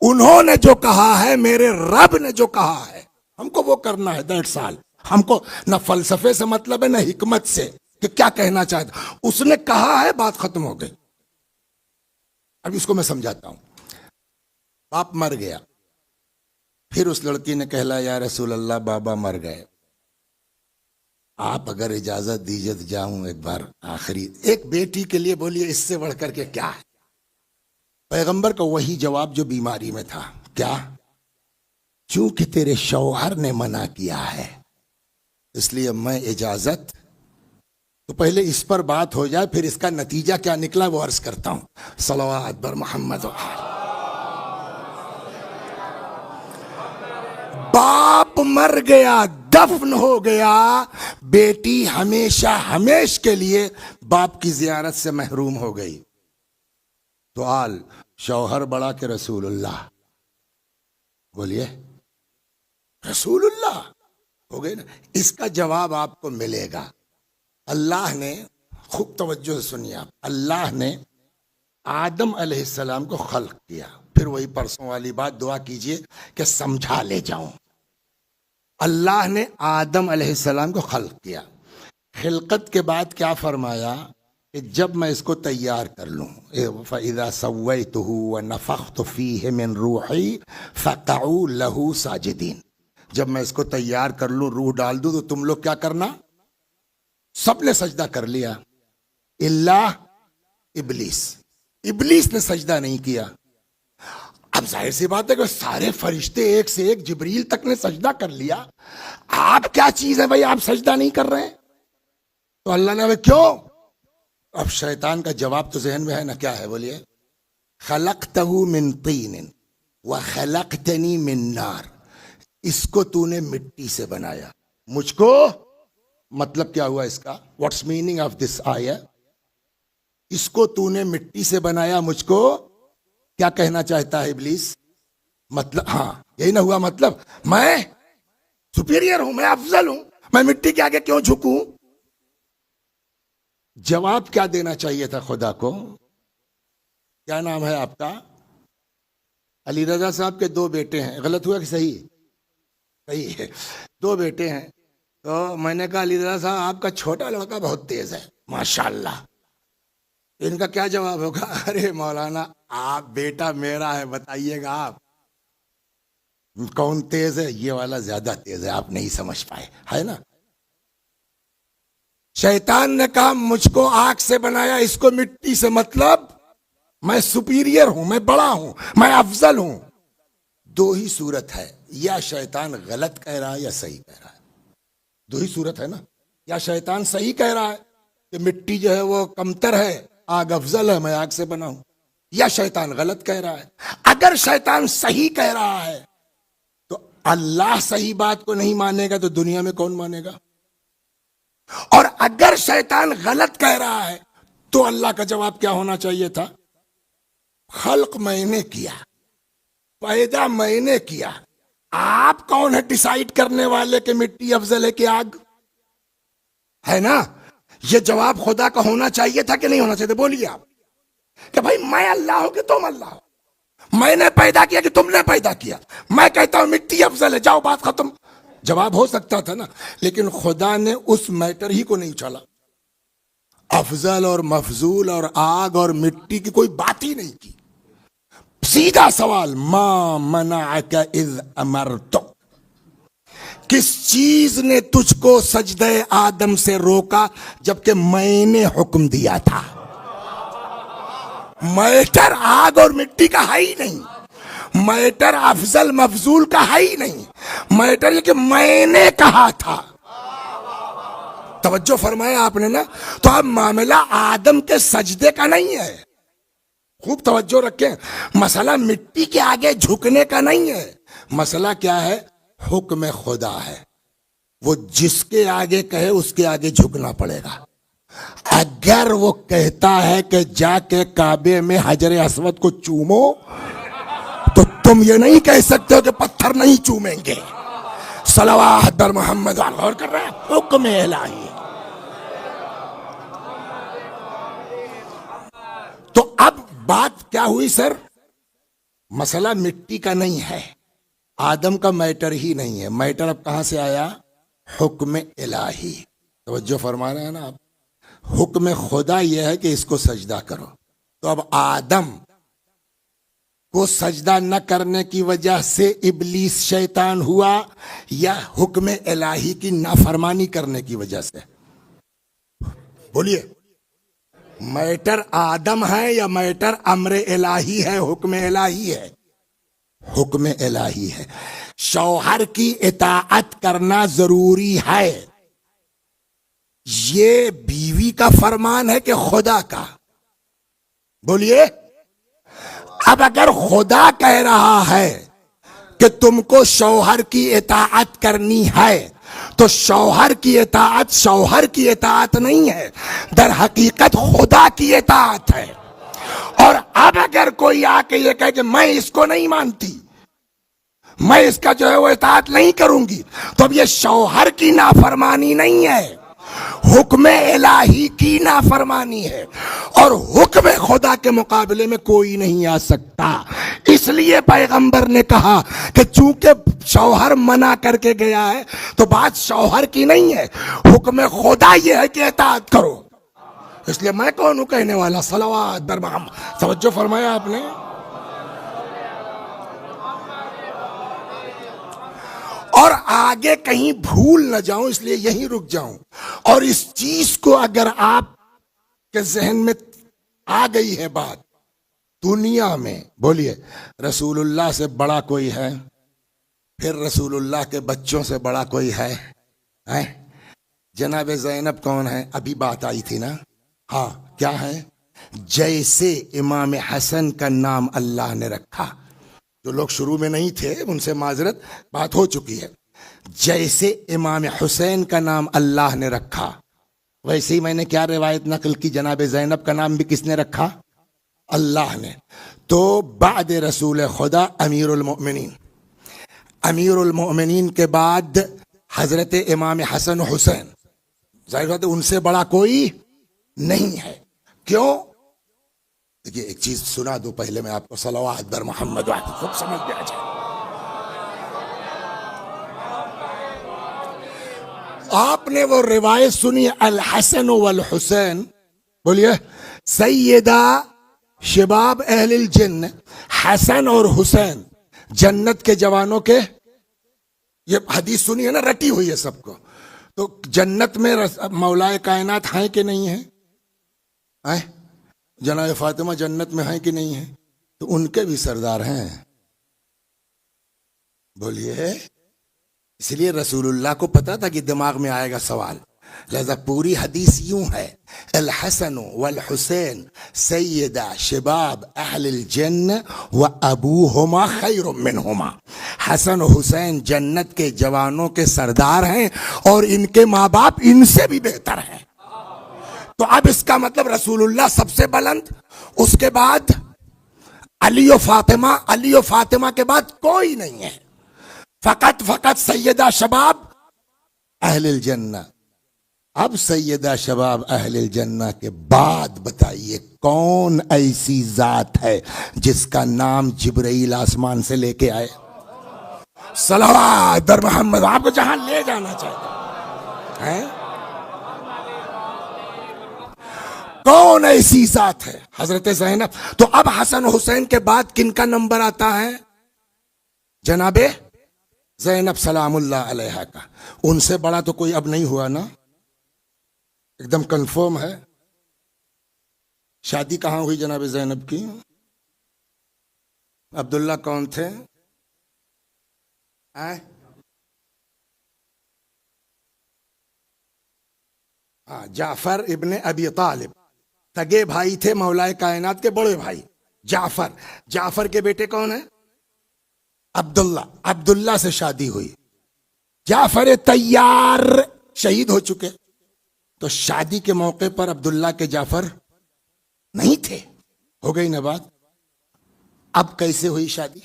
انہوں نے جو کہا ہے میرے رب نے جو کہا ہے ہم کو وہ کرنا ہے. That's all. ہم کو نہ فلسفے سے مطلب ہے نہ حکمت سے کہ کیا کہنا چاہتا. اس نے کہا ہے بات ختم ہو گئی. اب اس کو میں سمجھاتا ہوں. باپ مر گیا. پھر اس لڑکی نے کہلا یا رسول اللہ بابا مر گئے. آپ اگر اجازت دیجیے تو جاؤں ایک بار آخری ایک بیٹی کے لیے. بولیے اس سے بڑھ کر کے کیا ہے. پیغمبر کا وہی جواب جو بیماری میں تھا. کیا؟ چونکہ تیرے شوہر نے منع کیا ہے اس لیے میں اجازت. تو پہلے اس پر بات ہو جائے پھر اس کا نتیجہ کیا نکلا وہ عرض کرتا ہوں. صلوات بر محمد. باپ مر گیا دفن ہو گیا. بیٹی ہمیشہ ہمیش کے لیے باپ کی زیارت سے محروم ہو گئی. تو آل شوہر بڑا کہ رسول اللہ. بولیے رسول اللہ ہو گئے نا. اس کا جواب آپ کو ملے گا. اللہ نے خوب توجہ سے سنیے آپ. اللہ نے آدم علیہ السلام کو خلق کیا. پھر وہی پرسوں والی بات دعا کیجئے کہ سمجھا لے جاؤں. اللہ نے آدم علیہ السلام کو خلق کیا. خلقت کے بعد کیا فرمایا کہ جب میں اس کو تیار کر لوں فَإِذَا سَوَّيْتُهُ وَنَفَخْتُ فِيهِ مِن رُوحِي فَقَعُوا لَهُ سَاجِدِينَ. جب میں اس کو تیار کر لوں روح ڈال دوں تو تم لوگ کیا کرنا. سب نے سجدہ کر لیا الا ابلیس. ابلیس نے سجدہ نہیں کیا. اب ظاہر سی بات ہے کہ سارے فرشتے ایک سے ایک جبریل تک نے سجدہ کر لیا. آپ کیا چیز ہے بھائی آپ سجدہ نہیں کر رہے ہیں. تو اللہ نے کیوں. اب شیطان کا جواب تو ذہن میں ہے نا. کیا ہے بولیے. خلقتہ من طین وخلقتنی من نار. اس کو تو نے مٹی سے بنایا مجھ کو. مطلب کیا ہوا اس کا. واٹس میننگ آف دس آیا. اس کو تو نے مٹی سے بنایا مجھ کو کیا کہنا چاہتا ہے ابلیس؟ مطلب ہاں یہی نہ ہوا، مطلب میں سپیریئر ہوں، میں افضل ہوں، میں مٹی کے آگے کیوں جھکوں؟ جواب کیا دینا چاہیے تھا خدا کو؟ کیا نام ہے آپ کا؟ علی رضا صاحب کے 2 بیٹے ہیں، غلط ہوا کہ صحیح؟ صحیح ہے، 2 بیٹے ہیں۔ تو میں نے کہا علی رضا صاحب آپ کا چھوٹا لڑکا بہت تیز ہے ماشاءاللہ، ان کا کیا جواب ہوگا؟ ارے مولانا آپ بیٹا میرا ہے، بتائیے گا آپ کون تیز ہے؟ یہ والا زیادہ تیز ہے، آپ نہیں سمجھ پائے، ہے نا؟ شیطان نے کہا مجھ کو آگ سے بنایا، اس کو مٹی سے، مطلب میں سپیریئر ہوں، میں بڑا ہوں، میں افضل ہوں۔ 2 ہی صورت ہے، یا شیطان غلط کہہ رہا ہے یا صحیح کہہ رہا ہے، 2 ہی صورت ہے نا۔ یا شیطان صحیح کہہ رہا ہے کہ مٹی جو ہے وہ کمتر ہے، آگ افضل ہے، میں آگ سے بنا ہوں، یا شیطان غلط کہہ رہا ہے۔ اگر شیطان صحیح کہہ رہا ہے تو اللہ صحیح بات کو نہیں مانے گا تو دنیا میں کون مانے گا؟ اور اگر شیطان غلط کہہ رہا ہے تو اللہ کا جواب کیا ہونا چاہیے تھا؟ خلق میں نے کیا، پیدا میں نے کیا، آپ کون ہے ڈیسائیڈ کرنے والے کہ مٹی افضل ہے کہ آگ؟ ہے نا؟ یہ جواب خدا کا ہونا چاہیے تھا کہ نہیں ہونا چاہیے؟ بولیے آپ کہ بھائی میں اللہ ہوں کہ تم اللہ ہو، میں نے پیدا کیا کہ تم نے پیدا کیا، میں کہتا ہوں مٹی افضل ہے، جاؤ بات ختم۔ جواب ہو سکتا تھا نا، لیکن خدا نے اس میٹر ہی کو نہیں اچھالا۔ افضل اور مفضول اور آگ اور مٹی کی کوئی بات ہی نہیں کی۔ سیدھا سوال، ما منعک اذ امرتک، کس چیز نے تجھ کو سجدہ آدم سے روکا جبکہ میں نے حکم دیا تھا؟ میٹر آگ اور مٹی کا ہے ہی نہیں، میٹر افضل مفضول کا ہے ہی نہیں، میٹر یہ کہ میں نے کہا تھا۔ توجہ فرمایا آپ نے نا؟ تو اب معاملہ آدم کے سجدے کا نہیں ہے، خوب توجہ رکھیں، مسئلہ مٹی کے آگے جھکنے کا نہیں ہے، مسئلہ کیا ہے؟ حکم خدا ہے، وہ جس کے آگے کہے اس کے آگے جھکنا پڑے گا۔ اگر وہ کہتا ہے کہ جا کے کعبے میں حجر اسود کو چومو تو تم یہ نہیں کہہ سکتے ہو کہ پتھر نہیں چومیں گے۔ صلوات بر محمد، غور کر رہے ہیں؟ حکم الہی۔ تو اب بات کیا ہوئی سر؟ مسئلہ مٹی کا نہیں ہے، آدم کا میٹر ہی نہیں ہے، میٹر اب کہاں سے آیا؟ حکم الہی۔ توجہ فرما رہے ہیں نا آپ؟ حکم خدا یہ ہے کہ اس کو سجدہ کرو، تو اب آدم کو سجدہ نہ کرنے کی وجہ سے ابلیس شیطان ہوا یا حکم الہی کی نافرمانی کرنے کی وجہ سے؟ بولیے، میٹر آدم ہے یا میٹر امر الہی ہے، حکم الہی ہے؟ حکم الہی ہے۔ شوہر کی اطاعت کرنا ضروری ہے، یہ بیوی کا فرمان ہے کہ خدا کا؟ بولیے، اب اگر خدا کہہ رہا ہے کہ تم کو شوہر کی اطاعت کرنی ہے تو شوہر کی اطاعت نہیں ہے، در حقیقت خدا کی اطاعت ہے۔ اور اب اگر کوئی آ کے یہ کہے کہ میں اس کو نہیں مانتی، میں اس کا جو ہے وہ اطاعت نہیں کروں گی، تو اب یہ شوہر کی نافرمانی نہیں ہے، حکم الہی کی نافرمانی ہے، اور حکم خدا کے مقابلے میں کوئی نہیں آ سکتا۔ اس لیے پیغمبر نے کہا کہ چونکہ شوہر منع کر کے گیا ہے تو بات شوہر کی نہیں ہے، حکم خدا یہ ہے کہ اطاعت کرو۔ اس لیے میں کون ہوں کہنے والا؟ صلوات بر محمد۔ توجہ فرمایا آپ نے؟ اور آگے کہیں بھول نہ جاؤں اس لیے یہیں رک جاؤں، اور اس چیز کو اگر آپ کے ذہن میں آ گئی ہے بات، دنیا میں بولیے رسول اللہ سے بڑا کوئی ہے؟ پھر رسول اللہ کے بچوں سے بڑا کوئی ہے؟ جناب زینب کون ہے؟ ابھی بات آئی تھی نا؟ ہاں، کیا ہے؟ جیسے امام حسن کا نام اللہ نے رکھا، جو لوگ شروع میں نہیں تھے ان سے معذرت، بات ہو چکی ہے، جیسے امام حسین کا نام اللہ نے رکھا، ویسے ہی میں نے کیا روایت نقل کی، جناب زینب کا نام بھی کس نے رکھا؟ اللہ نے. تو بعد رسول خدا امیر المؤمنین، امیر المؤمنین کے بعد حضرت امام حسن حسین، ظاہر بات ہے ان سے بڑا کوئی نہیں ہے. کیوں؟ دیکھیے ایک چیز سنا دو پہلے میں آپ کو، صلوات بر محمد وعد خوب سمجھ میں آ جائے. آپ نے وہ روایت سنی الحسن والحسین، بولیے، سیدہ شباب اہل الجن، حسن اور حسین جنت کے جوانوں کے، یہ حدیث سنی ہے نا، رٹی ہوئی ہے سب کو. تو جنت میں مولائے کائنات ہیں کہ نہیں ہیں؟ جناب فاطمہ جنت میں ہیں کہ نہیں ہیں؟ تو ان کے بھی سردار ہیں. بولیے. اس لیے رسول اللہ کو پتا تھا کہ دماغ میں آئے گا سوال، لہذا پوری حدیث یوں ہے، الحسن والحسین سیدہ شباب اہل الجن و ابوہما خیر منہما. حسن و حسین جنت کے جوانوں کے سردار ہیں اور ان کے ماں باپ ان سے بھی بہتر ہیں. تو اب اس کا مطلب رسول اللہ سب سے بلند، اس کے بعد علی و فاطمہ، علی و فاطمہ کے بعد کوئی نہیں ہے، فقط سیدہ شباب اہل الجنہ. اب سیدہ شباب اہل الجنہ کے بعد بتائیے کون ایسی ذات ہے جس کا نام جبرائیل آسمان سے لے کے آئے؟ صلوات در محمد، آپ کو جہاں لے جانا چاہیے ہیں. کون ایسی ذات ہے؟ حضرت زینب. تو اب حسن حسین کے بعد کن کا نمبر آتا ہے؟ جناب زینب سلام اللہ علیہا کا. ان سے بڑا تو کوئی اب نہیں ہوا نا، ایک دم کنفرم ہے. شادی کہاں ہوئی جناب زینب کی؟ عبداللہ کون تھے؟ جعفر ابن ابی طالب، سگے بھائی تھے مولائے کائنات کے بڑے بھائی جعفر. جعفر کے بیٹے کون ہیں؟ عبداللہ. عبداللہ سے شادی ہوئی. جعفر طیار شہید ہو چکے، تو شادی کے موقع پر عبداللہ کے جعفر نہیں تھے. ہو گئی نا بات. اب کیسے ہوئی شادی؟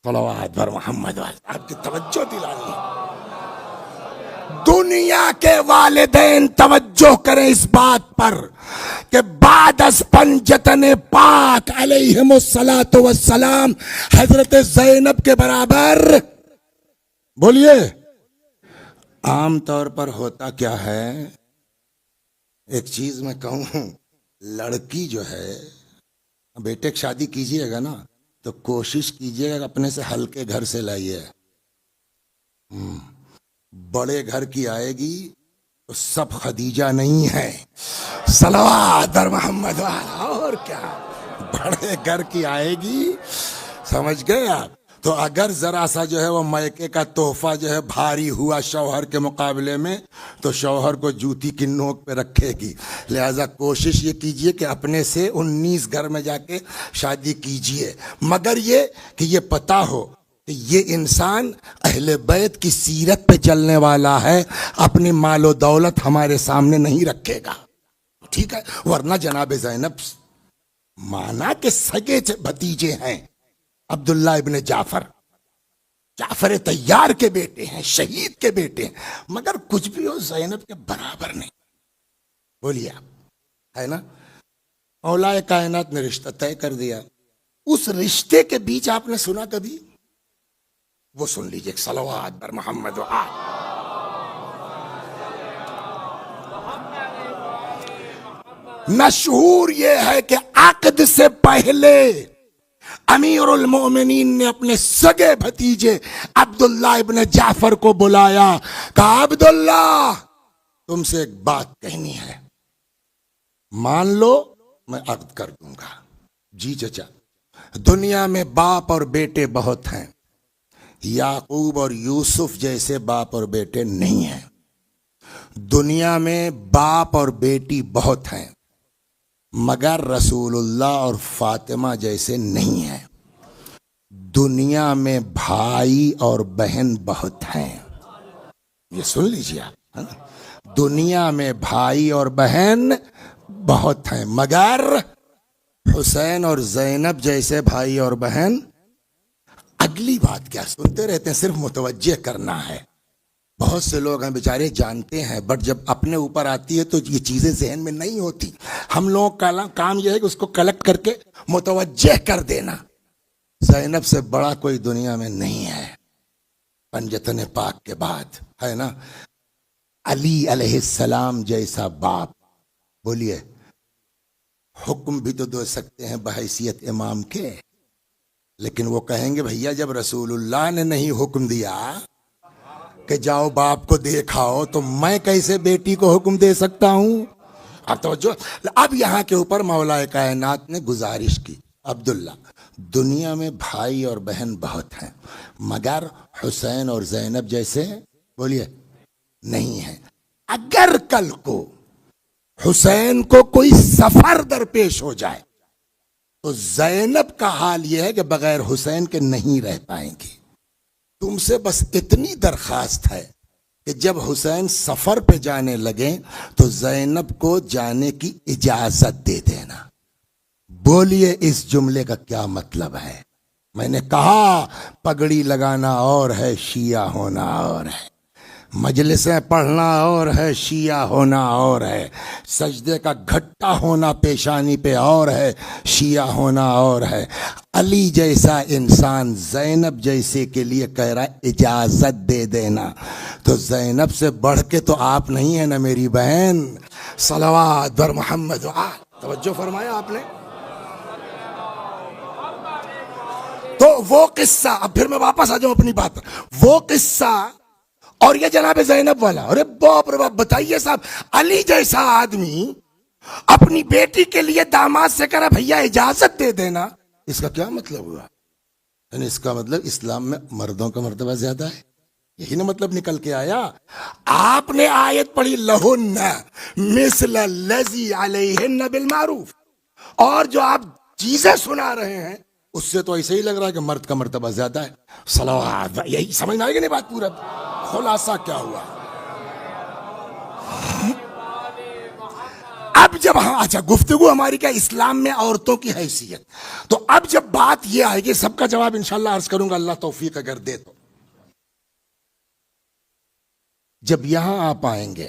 صلوات بر محمد، آپ کی توجہ دلانی. دنیا کے والدین توجہ کریں اس بات پر کہ بعد از پنجتن پاک علیہم الصلاۃ والسلام حضرت زینب کے برابر، بولیے، عام طور پر ہوتا کیا ہے؟ ایک چیز میں کہوں، لڑکی جو ہے، بیٹے کی شادی کیجئے گا نا تو کوشش کیجئے گا اپنے سے ہلکے گھر سے لائیے. بڑے گھر کی آئے گی تو سب خدیجہ نہیں ہے. صلوات در محمد والا. اور کیا، بڑے گھر کی آئے گی، سمجھ گئے آپ؟ تو اگر ذرا سا جو ہے وہ میکے کا تحفہ جو ہے بھاری ہوا شوہر کے مقابلے میں، تو شوہر کو جوتی کی نوک پہ رکھے گی. لہذا کوشش یہ کیجئے کہ اپنے سے 19 گھر میں جا کے شادی کیجئے، مگر یہ کہ یہ پتا ہو کہ یہ انسان اہل بیت کی سیرت پہ چلنے والا ہے، اپنی مال و دولت ہمارے سامنے نہیں رکھے گا. ٹھیک ہے؟ ورنہ جناب زینب مانا کہ سگے بھتیجے ہیں عبداللہ ابن جعفر، جعفر طیار کے بیٹے ہیں، شہید کے بیٹے ہیں، مگر کچھ بھی ہو زینب کے برابر نہیں. بولیے آپ، ہے نا؟ مولا کائنات نے رشتہ طے کر دیا. اس رشتے کے بیچ آپ نے سنا کبھی؟ وہ سن لیجئے، صلوات بر محمد و آل. مشہور یہ ہے کہ عقد سے پہلے امیر المؤمنین نے اپنے سگے بھتیجے عبداللہ ابن جعفر کو بلایا، کہا عبداللہ تم سے ایک بات کہنی ہے، مان لو میں عقد کر دوں گا. جی چچا. دنیا میں باپ اور بیٹے بہت ہیں، یعقوب اور یوسف جیسے باپ اور بیٹے نہیں ہیں. دنیا میں باپ اور بیٹی بہت ہیں، مگر رسول اللہ اور فاطمہ جیسے نہیں ہیں. دنیا میں بھائی اور بہن بہت ہیں. یہ سن لیجیے آپ، دنیا میں بھائی اور بہن بہت ہیں، مگر حسین اور زینب جیسے بھائی اور بہن. اگلی بات کیا سنتے رہتے ہیں, صرف متوجہ کرنا ہے. بہت سے لوگ ہیں بیچارے جانتے ہیں, بٹ جب اپنے اوپر آتی ہے تو یہ چیزیں ذہن میں نہیں ہوتی. ہم لوگوں کا کام یہ ہے کہ اس کو کلیکٹ کر کے متوجہ کر دینا. زینب سے بڑا کوئی دنیا میں نہیں ہے پنجتن پاک کے بعد, ہے نا. علی علیہ السلام جیسا باپ, بولیے, حکم بھی تو دے سکتے ہیں بحیثیت امام کے, لیکن وہ کہیں گے بھیا جب رسول اللہ نے نہیں حکم دیا کہ جاؤ باپ کو دیکھاؤ تو میں کیسے بیٹی کو حکم دے سکتا ہوں. اب توجہ, اب یہاں کے اوپر مولا کائنات نے گزارش کی, عبداللہ دنیا میں بھائی اور بہن بہت ہیں مگر حسین اور زینب جیسے, بولیے, نہیں ہیں. اگر کل کو حسین کو کوئی سفر درپیش ہو جائے تو زینب کا حال یہ ہے کہ بغیر حسین کے نہیں رہ پائیں گی. تم سے بس اتنی درخواست ہے کہ جب حسین سفر پہ جانے لگیں تو زینب کو جانے کی اجازت دے دینا. بولیے اس جملے کا کیا مطلب ہے؟ میں نے کہا پگڑی لگانا اور ہے, شیعہ ہونا اور ہے, مجلسیں پڑھنا اور ہے, شیعہ ہونا اور ہے, سجدے کا گھٹا ہونا پیشانی پہ اور ہے, شیعہ ہونا اور ہے. علی جیسا انسان زینب جیسے کے لیے کہہ رہا ہے اجازت دے دینا, تو زینب سے بڑھ کے تو آپ نہیں ہیں نا میری بہن. صلوات بر محمد. توجہ فرمایا آپ نے. تو وہ قصہ, اب پھر میں واپس آ جاؤں اپنی بات پر, وہ قصہ اور یہ جناب زینب والا. ارے باپ رے باپ, بتائیے صاحب, علی جیسا آدمی اپنی بیٹی کے لیے داماد سے کہہ رہا بھیا اجازت دے دینا, اس کا کیا مطلب ہوا؟ یعنی اس کا مطلب اسلام میں مردوں کا مرتبہ زیادہ ہے, یہی نا مطلب نکل کے آیا. آپ نے آیت پڑھی لہن مثل الذی علیہن بالمعروف, اور جو آپ چیزیں سنا رہے ہیں اس سے تو ایسے ہی لگ رہا ہے کہ مرد کا مرتبہ زیادہ ہے. صلوات, یہی سمجھ میں آئے گی نہیں بات پورا خلاصہ کیا ہوا؟ اب جب ہاں اچھا گفتگو ہماری کیا اسلام میں عورتوں کی حیثیت, تو اب جب بات یہ آئے گی, سب کا جواب انشاءاللہ عرض کروں گا اللہ توفیق اگر دے تو. جب یہاں آپ آئیں گے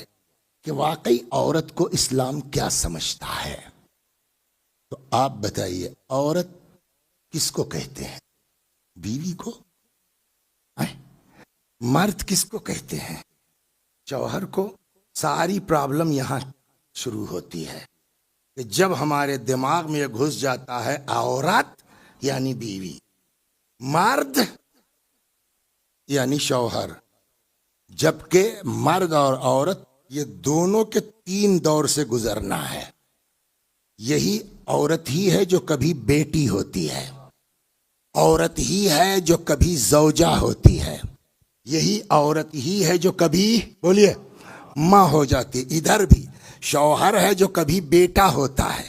کہ واقعی عورت کو اسلام کیا سمجھتا ہے, تو آپ بتائیے عورت کس کو کہتے ہیں؟ بیوی کو. مرد کس کو کہتے ہیں؟ شوہر کو. ساری پرابلم یہاں شروع ہوتی ہے کہ جب ہمارے دماغ میں یہ گھس جاتا ہے عورت یعنی بیوی, مرد یعنی شوہر, جبکہ مرد اور عورت یہ دونوں کے 3 دور سے گزرنا ہے. یہی عورت ہی ہے جو کبھی بیٹی ہوتی ہے, عورت ہی ہے جو کبھی زوجہ ہوتی ہے, یہی عورت ہی ہے جو کبھی, بولیے, ماں ہو جاتی. ادھر بھی شوہر ہے جو کبھی بیٹا ہوتا ہے,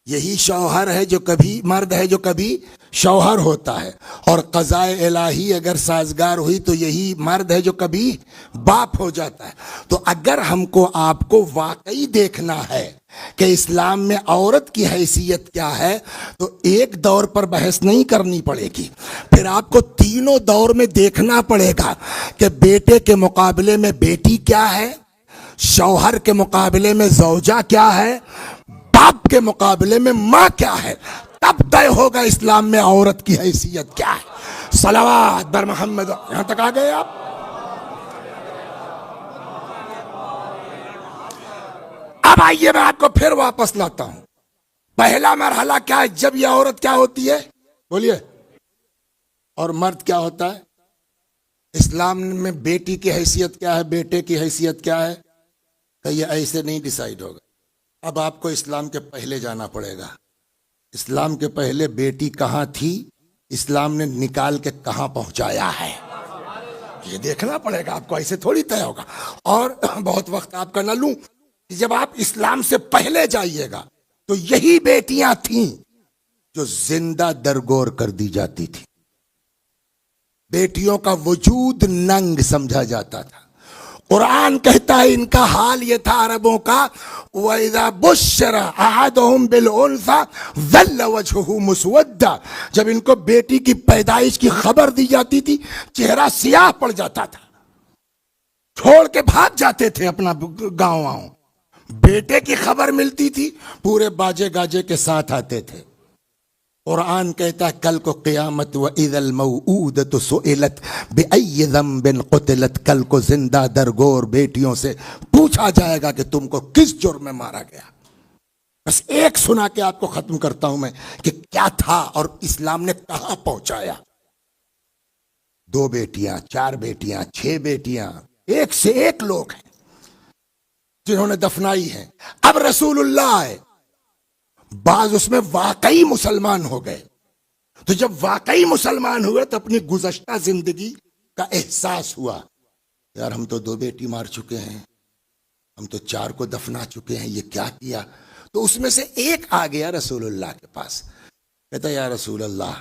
یہی شوہر ہے جو کبھی, مرد ہے جو کبھی شوہر ہوتا ہے, اور قضاء الہی اگر سازگار ہوئی تو یہی مرد ہے جو کبھی باپ ہو جاتا ہے. تو اگر ہم کو آپ کو واقعی دیکھنا ہے کہ اسلام میں عورت کی حیثیت کیا ہے, تو ایک دور پر بحث نہیں کرنی پڑے گی, پھر آپ کو تینوں دور میں دیکھنا پڑے گا کہ بیٹے کے مقابلے میں بیٹی کیا ہے, شوہر کے مقابلے میں زوجہ کیا ہے, باپ کے مقابلے میں ماں کیا ہے. تب طے ہوگا اسلام میں عورت کی حیثیت کیا ہے. صلوات بر محمد. یہاں تک آ گئے آپ؟ اب آئیے میں آپ کو پھر واپس لاتا ہوں. پہلا مرحلہ کیا ہے, جب یہ عورت کیا ہوتی ہے, بولیے, اور مرد کیا ہوتا ہے. اسلام میں بیٹی کی حیثیت کیا ہے, بیٹے کی حیثیت کیا ہے, کہ یہ ایسے نہیں ڈیسائیڈ ہوگا. اب آپ کو اسلام کے پہلے جانا پڑے گا. اسلام کے پہلے بیٹی کہاں تھی, اسلام نے نکال کے کہاں پہنچایا ہے, یہ دیکھنا پڑے گا آپ کو, ایسے تھوڑی طے ہوگا. اور بہت وقت آپ کا نہ لوں, جب آپ اسلام سے پہلے جائیے گا تو یہی بیٹیاں تھیں جو زندہ درگور کر دی جاتی تھی. بیٹیوں کا وجود ننگ سمجھا جاتا تھا, قرآن کہتا ہے ان کا حال یہ تھا عربوں کا، وَإِذَا بُشِّرَ أَحَدُهُمْ بِالْأُنثَىٰ ظَلَّ وَجْهُهُ مُسْوَدًّا، جب ان کو بیٹی کی پیدائش کی خبر دی جاتی تھی چہرہ سیاہ پڑ جاتا تھا، چھوڑ کے بھاگ جاتے تھے اپنا گاؤں۔ بیٹے کی خبر ملتی تھی پورے باجے گاجے کے ساتھ آتے تھے۔ قرآن کہتا ہے کل کو قیامت، وَإِذَا الْمَوْءُودَةُ سُئِلَتْ بِأَيِّ ذَنبٍ قُتِلَتْ، کل کو زندہ درگور بیٹیوں سے پوچھا جائے گا کہ تم کو کس جرم میں مارا گیا۔ بس ایک سنا کے آپ کو ختم کرتا ہوں میں کہ کیا تھا اور اسلام نے کہاں پہنچایا۔ 2 بیٹیاں، 4 بیٹیاں، 6 بیٹیاں، ایک سے ایک لوگ ہیں جنہوں نے دفنائی ہیں۔ اب رسول اللہ آئے، بعض اس میں واقعی مسلمان ہو گئے، تو جب واقعی مسلمان ہوئے تو اپنی گزشتہ زندگی کا احساس ہوا، یار ہم تو 2 بیٹی مار چکے ہیں، ہم تو 4 کو دفنا چکے ہیں، یہ کیا کیا؟ تو اس میں سے ایک آ گیا رسول اللہ کے پاس، کہتا یا رسول اللہ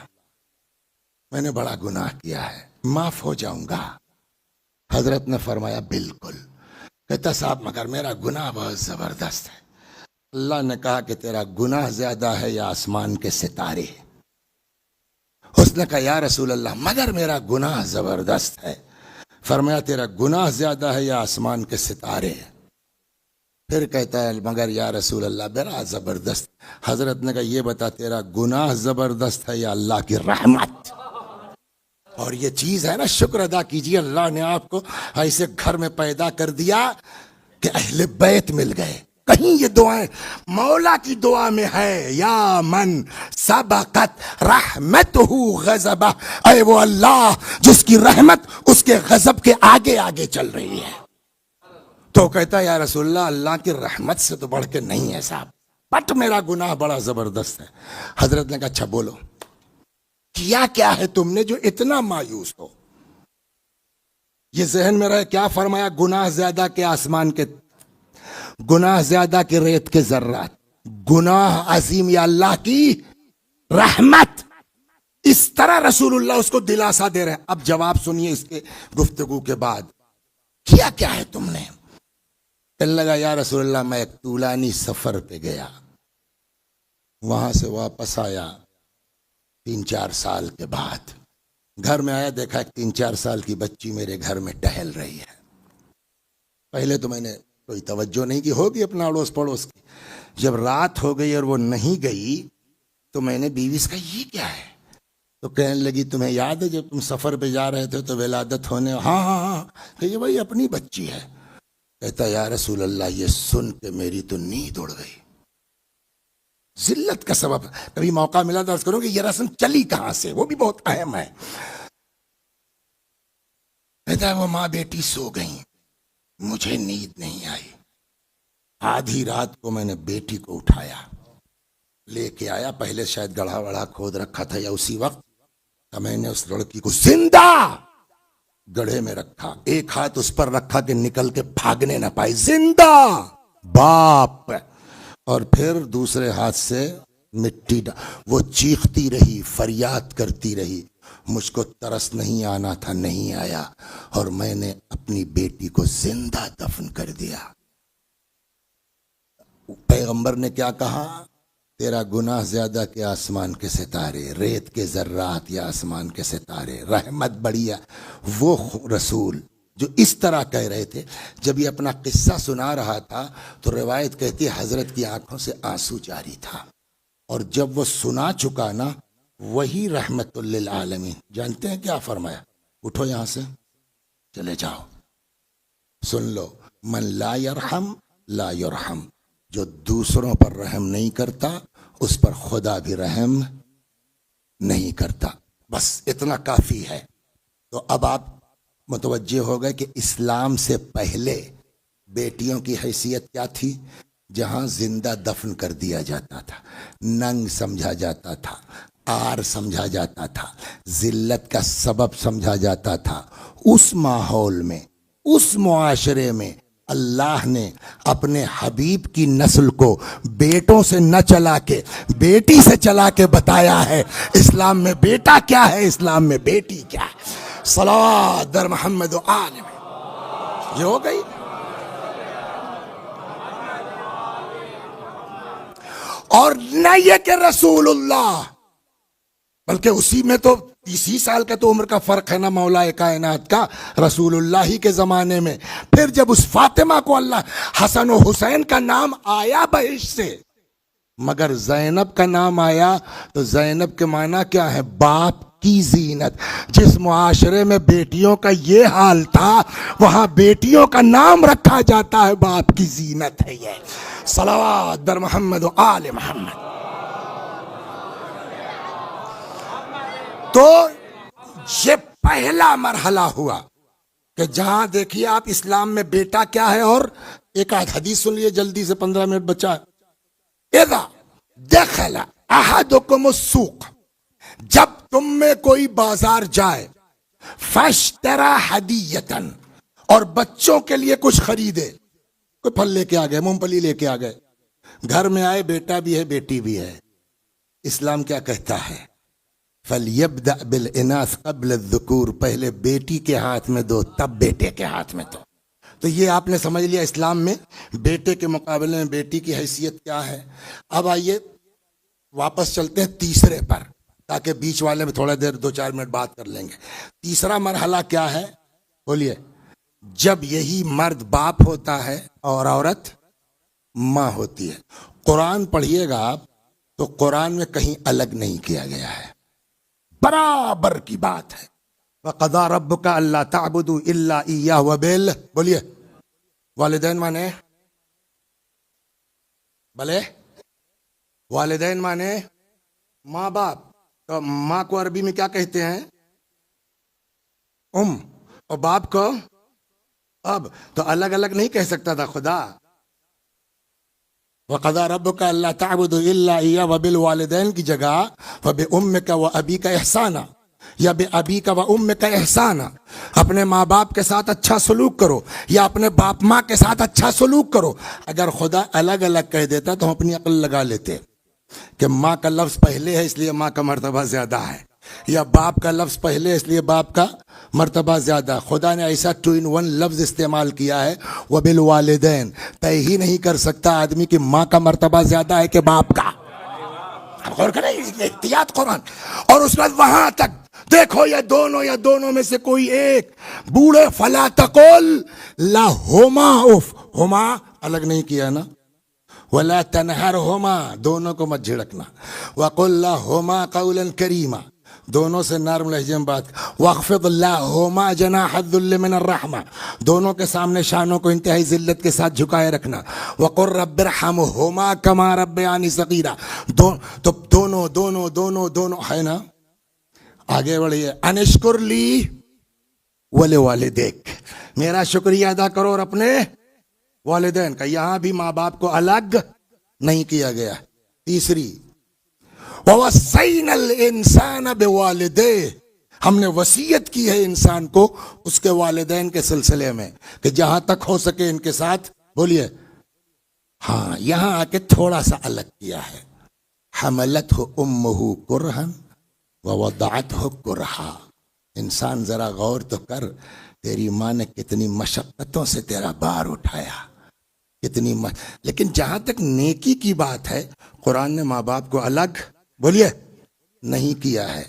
میں نے بڑا گناہ کیا ہے، معاف ہو جاؤں گا؟ حضرت نے فرمایا بالکل۔ کہتا صاحب مگر میرا گناہ بہت زبردست ہے۔ اللہ نے کہا کہ تیرا گناہ زیادہ ہے یا آسمان کے ستارے؟ اس نے کہا یا رسول اللہ مگر میرا گناہ زبردست ہے۔ فرمایا تیرا گناہ زیادہ ہے یا آسمان کے ستارے؟ پھر کہتا ہے مگر یا رسول اللہ میرا زبردست۔ حضرت نے کہا یہ بتا تیرا گناہ زبردست ہے یا اللہ کی رحمت؟ اور یہ چیز ہے نا، شکر ادا کیجیے اللہ نے آپ کو ایسے گھر میں پیدا کر دیا کہ اہل بیت مل گئے۔ کہیں یہ دعائیں مولا کی دعا میں ہے، یا من سبقت رحمتہ غضبہ، اے وہ اللہ جس کی رحمت اس کے غضب کے آگے آگے چل رہی ہے۔ تو کہتا ہے یا رسول اللہ اللہ کی رحمت سے تو بڑھ کے نہیں ہے صاحب، بٹ میرا گناہ بڑا زبردست ہے۔ حضرت نے کہا اچھا بولو کیا ہے تم نے جو اتنا مایوس ہو؟ یہ ذہن میں رہے کیا فرمایا؟ گناہ زیادہ کے آسمان کے، گناہ زیادہ کے ریت کے ذرات، گناہ عظیم یا اللہ کی رحمت۔ اس طرح رسول اللہ اس کو دلاسا دے رہے ہیں۔ اب جواب سنیے اس کے گفتگو کے بعد، کیا ہے تم نے؟ کہنے لگا یا رسول اللہ میں ایک طولانی سفر پہ گیا، وہاں سے واپس آیا 3-4 سال کے بعد، گھر میں آیا دیکھا 3-4 سال کی بچی میرے گھر میں ٹہل رہی ہے۔ پہلے تو میں نے کوئی توجہ نہیں کی، ہوگی اپنا اڑوس پڑوس کی۔ جب رات ہو گئی اور وہ نہیں گئی تو میں نے بیوی سے کہا یہ کیا ہے؟ تو کہنے لگی تمہیں یاد ہے جب تم سفر پہ جا رہے تھے تو ولادت ہونے؟ ہاں کہ یہ بھائی اپنی بچی ہے۔ کہتا یا رسول اللہ یہ سن کے میری تو نیند اڑ گئی۔ ذلت کا سبب، کبھی موقع ملا تو عرض کروں کہ یہ رسم چلی کہاں سے، وہ بھی بہت اہم ہے۔ کہتا ہے وہ ماں بیٹی سو گئیں، مجھے نیند نہیں آئی۔ آدھی رات کو میں نے بیٹی کو اٹھایا، لے کے آیا، پہلے شاید گڑھا وڑھا کھود رکھا تھا یا اسی وقت میں نے اس لڑکی کو زندہ گڑھے میں رکھا، ایک ہاتھ اس پر رکھا کہ نکل کے بھاگنے نہ پائے، زندہ باپ، اور پھر دوسرے ہاتھ سے مٹی وہ چیختی رہی، فریاد کرتی رہی، مجھ کو ترس نہیں آنا تھا، نہیں آیا، اور میں نے اپنی بیٹی کو زندہ دفن کر دیا۔ پیغمبر نے کیا کہا؟ تیرا گناہ زیادہ کہ آسمان کے ستارے، ریت کے ذرات یا آسمان کے ستارے، رحمت بڑی ہے۔ وہ رسول جو اس طرح کہہ رہے تھے، جب یہ اپنا قصہ سنا رہا تھا تو روایت کہتی ہے حضرت کی آنکھوں سے آنسو جاری تھا، اور جب وہ سنا چکا نا وہی رحمت للعالمین، جانتے ہیں کیا فرمایا؟ اٹھو یہاں سے چلے جاؤ، سن لو، من لا یرحم لا یرحم، جو دوسروں پر رحم نہیں کرتا اس پر خدا بھی رحم نہیں کرتا۔ بس اتنا کافی ہے۔ تو اب آپ متوجہ ہو گئے کہ اسلام سے پہلے بیٹیوں کی حیثیت کیا تھی؟ جہاں زندہ دفن کر دیا جاتا تھا، ننگ سمجھا جاتا تھا، آر سمجھا جاتا تھا، ذلت کا سبب سمجھا جاتا تھا، اس ماحول میں، اس معاشرے میں اللہ نے اپنے حبیب کی نسل کو بیٹوں سے نہ چلا کے بیٹی سے چلا کے بتایا ہے۔ اسلام میں بیٹا کیا ہے، اسلام میں بیٹی کیا ہے۔ صلوات در محمد و آل میں یہ ہو گئی. اور نہ یہ کہ رسول اللہ، بلکہ اسی میں تو 30 سال کا تو عمر کا فرق ہے نا مولا کائنات کا، رسول اللہ ہی کے زمانے میں. پھر جب اس فاطمہ کو اللہ، حسن و حسین کا نام آیا بہشت سے، مگر زینب کا نام آیا تو زینب کے معنی کیا ہے؟ باپ کی زینت. جس معاشرے میں بیٹیوں کا یہ حال تھا، وہاں بیٹیوں کا نام رکھا جاتا ہے باپ کی زینت ہے یہ. صلوات بر محمد و آل محمد. تو یہ پہلا مرحلہ ہوا کہ جہاں دیکھیے آپ اسلام میں بیٹا کیا ہے. اور ایک آدھ حدیث سن لیے جلدی سے، 15 منٹ بچا. اذا دخل احدکم السوق، جب تم میں کوئی بازار جائے، فاشترى ہدیۃ، اور بچوں کے لیے کچھ خریدے، کوئی پھل لے کے آ گئے، مونگ پھلی لے کے آ گئے، گھر میں آئے بیٹا بھی ہے بیٹی بھی ہے. اسلام کیا کہتا ہے؟ فَلْيَبْدَأْ بِالْإِنَاثِ قَبْلَ الذُّكُورِ، پہلے بیٹی کے ہاتھ میں دو تب بیٹے کے ہاتھ میں دو. تو یہ آپ نے سمجھ لیا اسلام میں بیٹے کے مقابلے میں بیٹی کی حیثیت کیا ہے. اب آئیے واپس چلتے ہیں تیسرے پر، تاکہ بیچ والے میں تھوڑا دیر 2-4 منٹ بات کر لیں گے. تیسرا مرحلہ کیا ہے بولیے؟ جب یہی مرد باپ ہوتا ہے اور عورت ماں ہوتی ہے. قرآن پڑھیے گا آپ تو قرآن میں کہیں الگ نہیں کیا گیا ہے، برابر کی بات ہے. وَقَضَىٰ رَبُّكَ أَلَّا تَعْبُدُوا إِلَّا إِيَّاهُ بولیے والدین مانے بلے، والدین مانے ماں باپ. تو ماں کو عربی میں کیا کہتے ہیں؟ اور باپ کو اب. تو الگ الگ نہیں کہہ سکتا تھا خدا. وَقَضَىٰ رَبُّكَ أَلَّا تَعْبُدُوا إِلَّا إِيَّاهُ وَبِالْوَالِدَيْنِ کی جگہ وَبِأُمِّكَ وَأَبِيكَ إِحْسَانًا یا بِأَبِيكَ وَأُمِّكَ إِحْسَانًا. اپنے ماں باپ کے ساتھ اچھا سلوک کرو یا اپنے باپ ماں کے ساتھ اچھا سلوک کرو. اگر خدا الگ الگ کہہ دیتا تو ہم اپنی عقل لگا لیتے کہ ماں کا لفظ پہلے ہے اس لیے ماں کا مرتبہ زیادہ ہے، یا باپ کا لفظ پہلے اس لیے باپ کا مرتبہ زیادہ ہے. خدا نے ایسا 2 in 1 لفظ استعمال کیا ہے وبالوالدین. طے ہی نہیں کر سکتا آدمی کہ ماں کا مرتبہ زیادہ ہے کہ باپ کا. غور کریں، احتیاط قرآن. اور اس کے بعد وہاں تک دیکھو یہ دونوں یا دونوں میں سے کوئی ایک بوڑھے، فلا تقل لہما اف، ہما الگ نہیں کیا نا، ولا تنہرہما دونوں کو مت جھڑکنا، وقل لہما قولا کریما دونوں سے نرم لہجے میں بات. واخفض لہما جناح الذل من الرحمہ دونوں کے سامنے شانوں کو انتہائی ذلت کے ساتھ جھکائے رکھنا. وقل رب ارحمہما کما ربیانی صغیرا تو دونوں دونوں دونوں دونوں ہے نا. آگے بڑھیے. انشکر لی ولوالدیک، میرا شکریہ ادا کرو اور اپنے والدین کا. یہاں بھی ماں باپ کو الگ نہیں کیا گیا. تیسری وَوَصَّيْنَا الْإِنسَانَ بِوَالِدَيْهِ، ہم نے وصیت کی ہے انسان کو اس کے والدین کے سلسلے میں کہ جہاں تک ہو سکے ان کے ساتھ بولیے. ہاں یہاں آ کے تھوڑا سا الگ کیا ہے. حملتہ امہ کرہا ووضعتہ کرہا. انسان ذرا غور تو کر، تیری ماں نے کتنی مشقتوں سے تیرا بار اٹھایا، کتنی لیکن جہاں تک نیکی کی بات ہے قرآن نے ماں باپ کو الگ بولیے نہیں کیا ہے.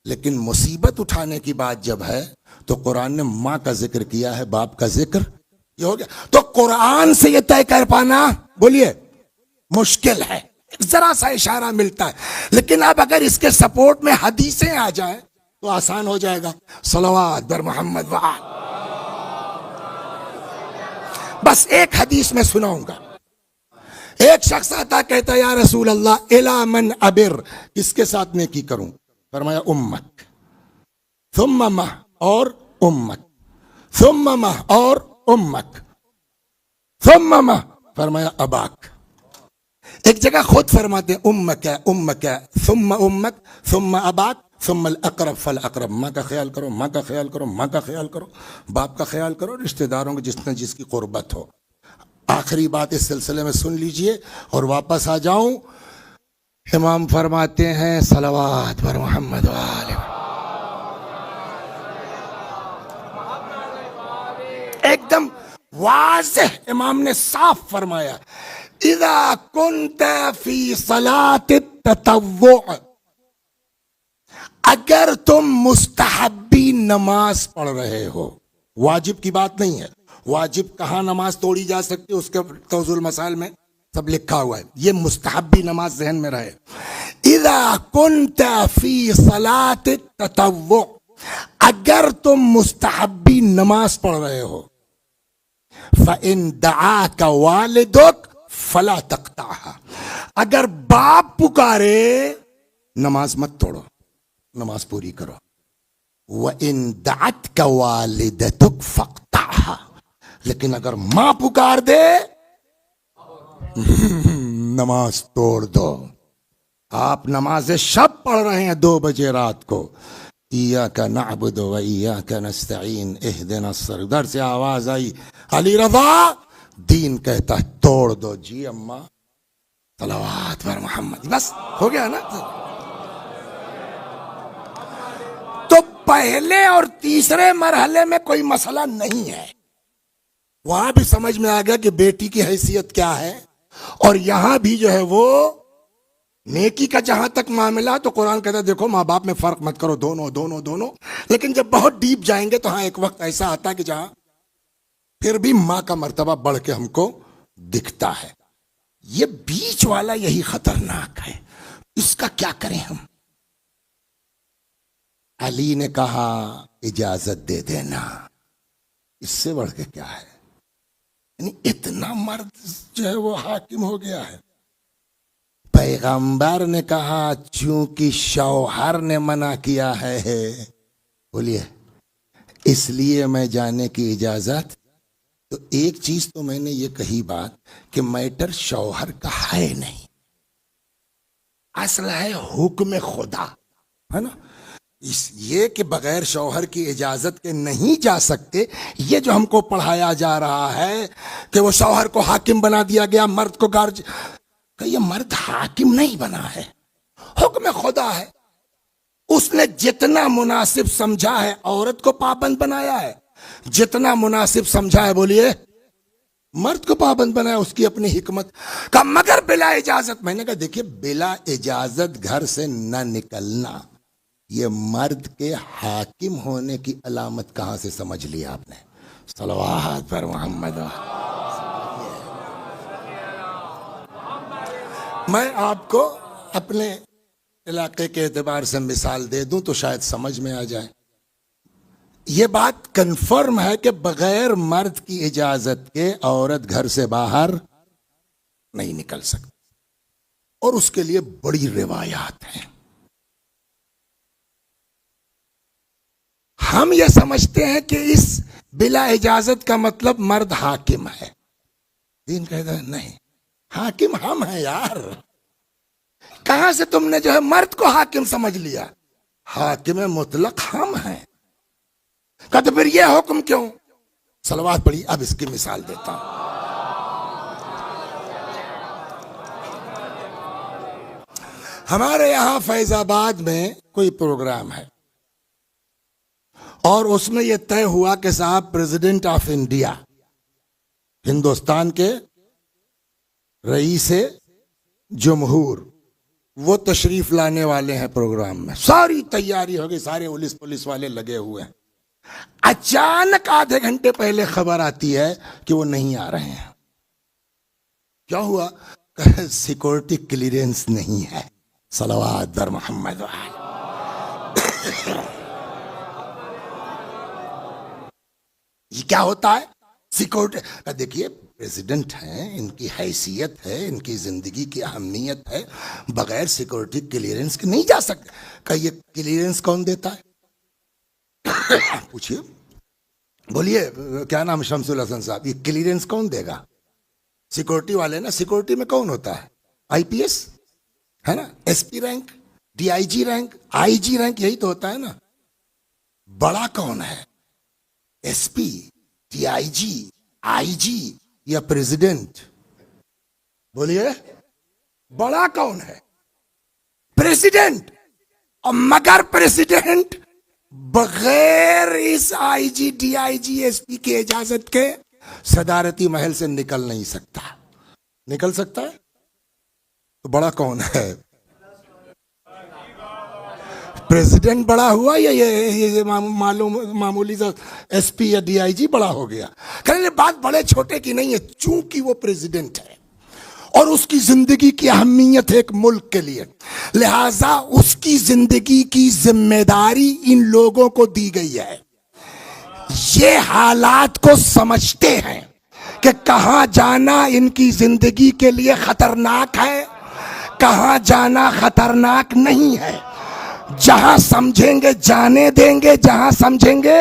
لیکن مصیبت اٹھانے کی بات جب ہے تو قرآن نے ماں کا ذکر کیا ہے، باپ کا ذکر یہ ہو گیا. تو قرآن سے یہ طے کر پانا بولیے مشکل ہے، ذرا سا اشارہ ملتا ہے. لیکن اب اگر اس کے سپورٹ میں حدیثیں آ جائیں تو آسان ہو جائے گا. صلوات بر محمد وآل. بس ایک حدیث میں سناؤں گا. ایک شخص آتا کہتا یا رسول اللہ الا من ابر، کس کے ساتھ نیکی کروں؟ فرمایا امک، ثم مہ اور امک، ثم مہ اور امک، ثم مہ فرمایا اباک. ایک جگہ خود فرماتے ہیں امک امک ثم امک ثم اباک ثم الاقرب فالاقرب. ماں کا خیال کرو، ماں کا خیال کرو، ماں کا خیال کرو، باپ کا خیال کرو، رشتہ داروں کو جس کی قربت ہو. آخری بات اس سلسلے میں سن لیجئے اور واپس آ جاؤں. امام فرماتے ہیں صلوات بر محمد وآلہ. ایک دم واضح امام نے صاف فرمایا اذا کنت فی صلاۃ التطوع، اگر تم مستحبی نماز پڑھ رہے ہو، واجب کی بات نہیں ہے، واجب کہاں نماز توڑی جا سکتی ہے اس کے توضیح المسائل میں سب لکھا ہوا ہے، یہ مستحبی نماز ذہن میں رہے. اذا کنت فی صلاۃ التطوع، اگر تم مستحبی نماز پڑھ رہے ہو، فَإِن دَعَاكَ وَالِدُكَ فَلَا تَقْطَعْهَا، اگر باپ پکارے نماز مت توڑو، نماز پوری کرو. وَإِن دَعَتْكَ وَالِدَتُكَ فَاقْطَعْهَا، لیکن اگر ماں پکار دے نماز توڑ دو. آپ نماز شب پڑھ رہے ہیں 2 بجے رات کو، ایاک نعبد و ایاک نستعین اہدنا الصراط، در سے آواز آئی علی رضا دین کہتا ہے توڑ دو. جی اماں صلوات پر محمد، بس ہو گیا نا. تو پہلے اور تیسرے مرحلے میں کوئی مسئلہ نہیں ہے، وہاں بھی سمجھ میں آ گیا کہ بیٹی کی حیثیت کیا ہے، اور یہاں بھی جو ہے وہ نیکی کا جہاں تک معاملہ تو قرآن کہتا ہے دیکھو ماں باپ میں فرق مت کرو، دونوں دونوں دونوں. لیکن جب بہت ڈیپ جائیں گے تو ہاں ایک وقت ایسا آتا ہے کہ جہاں پھر بھی ماں کا مرتبہ بڑھ کے ہم کو دکھتا ہے. یہ بیچ والا یہی خطرناک ہے، اس کا کیا کریں ہم؟ علی نے کہا اجازت دے دینا، اس سے بڑھ کے کیا ہے؟ یعنی اتنا مرد جو ہے وہ حاکم ہو گیا ہے. پیغمبر نے کہا چونکہ شوہر نے منع کیا ہے، بولیے اس لیے میں جانے کی اجازت. تو ایک چیز تو میں نے یہ کہی بات کہ میٹر شوہر کا ہے نہیں، اصل ہے حکم خدا، ہے نا. یہ کہ بغیر شوہر کی اجازت کے نہیں جا سکتے، یہ جو ہم کو پڑھایا جا رہا ہے کہ وہ شوہر کو حاکم بنا دیا گیا، مرد کو گارج، کہ یہ مرد حاکم نہیں بنا ہے، حکم خدا ہے. اس نے جتنا مناسب سمجھا ہے عورت کو پابند بنایا ہے، جتنا مناسب سمجھا ہے بولیے مرد کو پابند بنایا، اس کی اپنی حکمت کا. مگر بلا اجازت، میں نے کہا دیکھیے بلا اجازت گھر سے نہ نکلنا یہ مرد کے حاکم ہونے کی علامت کہاں سے سمجھ لیا آپ نے؟ صلوات پر محمد. میں آپ کو اپنے علاقے کے اعتبار سے مثال دے دوں تو شاید سمجھ میں آ جائے. یہ بات کنفرم ہے کہ بغیر مرد کی اجازت کے عورت گھر سے باہر نہیں نکل سکتی، اور اس کے لیے بڑی روایات ہیں. ہم یہ سمجھتے ہیں کہ اس بلا اجازت کا مطلب مرد حاکم ہے. دین کہتا ہے نہیں، حاکم ہم ہیں یار. کہاں سے تم نے جو ہے مرد کو حاکم سمجھ لیا؟ حاکم مطلق ہم ہیں. کہتے پھر یہ حکم کیوں؟ صلوات پڑھی. اب اس کی مثال دیتا ہوں. ہمارے یہاں فیض آباد میں کوئی پروگرام ہے، اور اس میں یہ طے ہوا کہ صاحب پریزیڈنٹ آف انڈیا، ہندوستان کے رئیس جمہور، وہ تشریف لانے والے ہیں پروگرام میں. ساری تیاری ہو گئی، سارے پولیس والے لگے ہوئے ہیں. اچانک آدھے گھنٹے پہلے خبر آتی ہے کہ وہ نہیں آ رہے ہیں. کیا ہوا؟ سیکورٹی کلیئرنس نہیں ہے. صلوات بر محمد. یہ کیا ہوتا ہے؟ سیکورٹی. دیکھیے پریزیڈنٹ ہیں، ان کی حیثیت ہے، ان کی زندگی کی اہمیت ہے، بغیر سیکورٹی کلیئرنس کے نہیں جا سکتے. کہ یہ کلیئرنس کون دیتا ہے؟ پوچھئے، بولیے کیا نام؟ شمس الحسن صاحب. یہ کلیئرنس کون دے گا؟ سیکورٹی والے نا. سیکورٹی میں کون ہوتا ہے؟ آئی پی ایس ہے نا، S P rank, D I G rank, I G rank, یہی تو ہوتا ہے نا. بڑا کون ہے؟ ایس پی، ڈی آئی جی، آئی جی یا پریزیڈنٹ؟ بولیے بڑا کون ہے؟ پریزیڈنٹ. اور مگر پریزیڈنٹ بغیر اس آئی جی، D I G, S P کی اجازت کے صدارتی محل سے نکل نہیں سکتا. نکل سکتا ہے تو بڑا کون ہے؟ پریزیڈنٹ بڑا ہوا یا یہ معمولی سا ایس پی یا ڈی آئی جی بڑا ہو گیا؟ کہنے بات بڑے چھوٹے کی نہیں ہے، چونکہ وہ پریزیڈنٹ ہے اور اس کی زندگی کی اہمیت ہے ایک ملک کے لیے، لہذا اس کی زندگی کی ذمہ داری ان لوگوں کو دی گئی ہے. یہ حالات کو سمجھتے ہیں کہ کہاں جانا ان کی زندگی کے لیے خطرناک ہے، کہاں جانا خطرناک نہیں ہے. جہاں سمجھیں گے جانے دیں گے، جہاں سمجھیں گے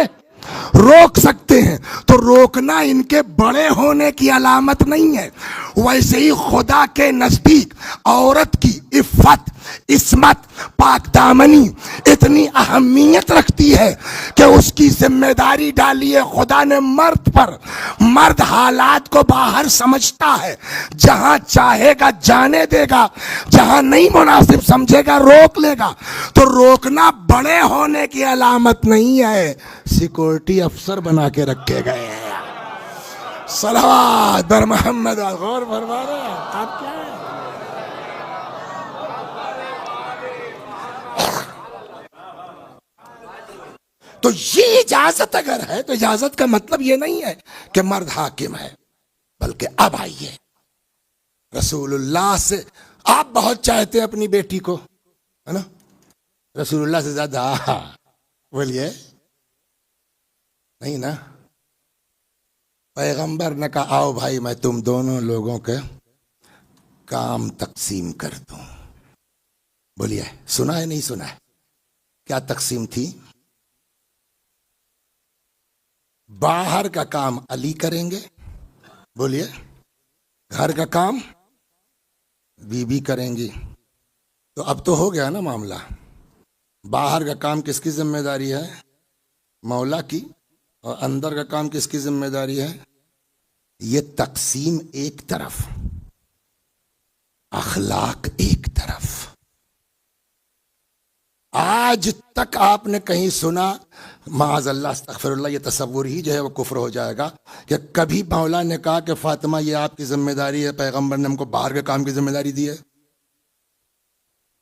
روک سکتے ہیں. تو روکنا ان کے بڑے ہونے کی علامت نہیں ہے. ویسے ہی خدا کے نزدیک عورت کی عفت، عصمت، پاک دامنی اتنی اہمیت رکھتی ہے کہ اس کی ذمہ داری ڈالی ہے خدا نے مرد پر. مرد حالات کو باہر سمجھتا ہے، جہاں چاہے گا جانے دے گا، جہاں نہیں مناسب سمجھے گا روک لے گا. تو روکنا بڑے ہونے کی علامت نہیں ہے، سیکورٹی افسر بنا کے رکھے گئے ہیں. صلوات بر محمد. غور فرما رہے ہیں آپ کیا ہے؟ تو یہ اجازت اگر ہے تو اجازت کا مطلب یہ نہیں ہے کہ مرد حاکم ہے، بلکہ اب آئیے رسول اللہ سے. آپ بہت چاہتے ہیں اپنی بیٹی کو، ہے نا؟ رسول اللہ سے زیادہ بولیے نہیں نا؟ پیغمبر نے کہا آؤ بھائی میں تم دونوں لوگوں کے کام تقسیم کر دوں. بولیے سنا ہے نہیں سنا ہے؟ کیا تقسیم تھی؟ باہر کا کام علی کریں گے، بولیے. گھر کا کام بی بی کریں گی. تو اب تو ہو گیا نا معاملہ. باہر کا کام کس کی ذمہ داری ہے؟ مولا کی. اور اندر کا کام کس کی ذمہ داری ہے؟ یہ تقسیم ایک طرف، اخلاق ایک طرف. آج تک آپ نے کہیں سنا، معاذ اللہ استغفر اللہ، یہ تصور ہی جو ہے وہ کفر ہو جائے گا، کہ کبھی مولا نے کہا کہ فاطمہ یہ آپ کی ذمہ داری ہے، پیغمبر نے ہم کو باہر کے کام کی ذمہ داری دی ہے؟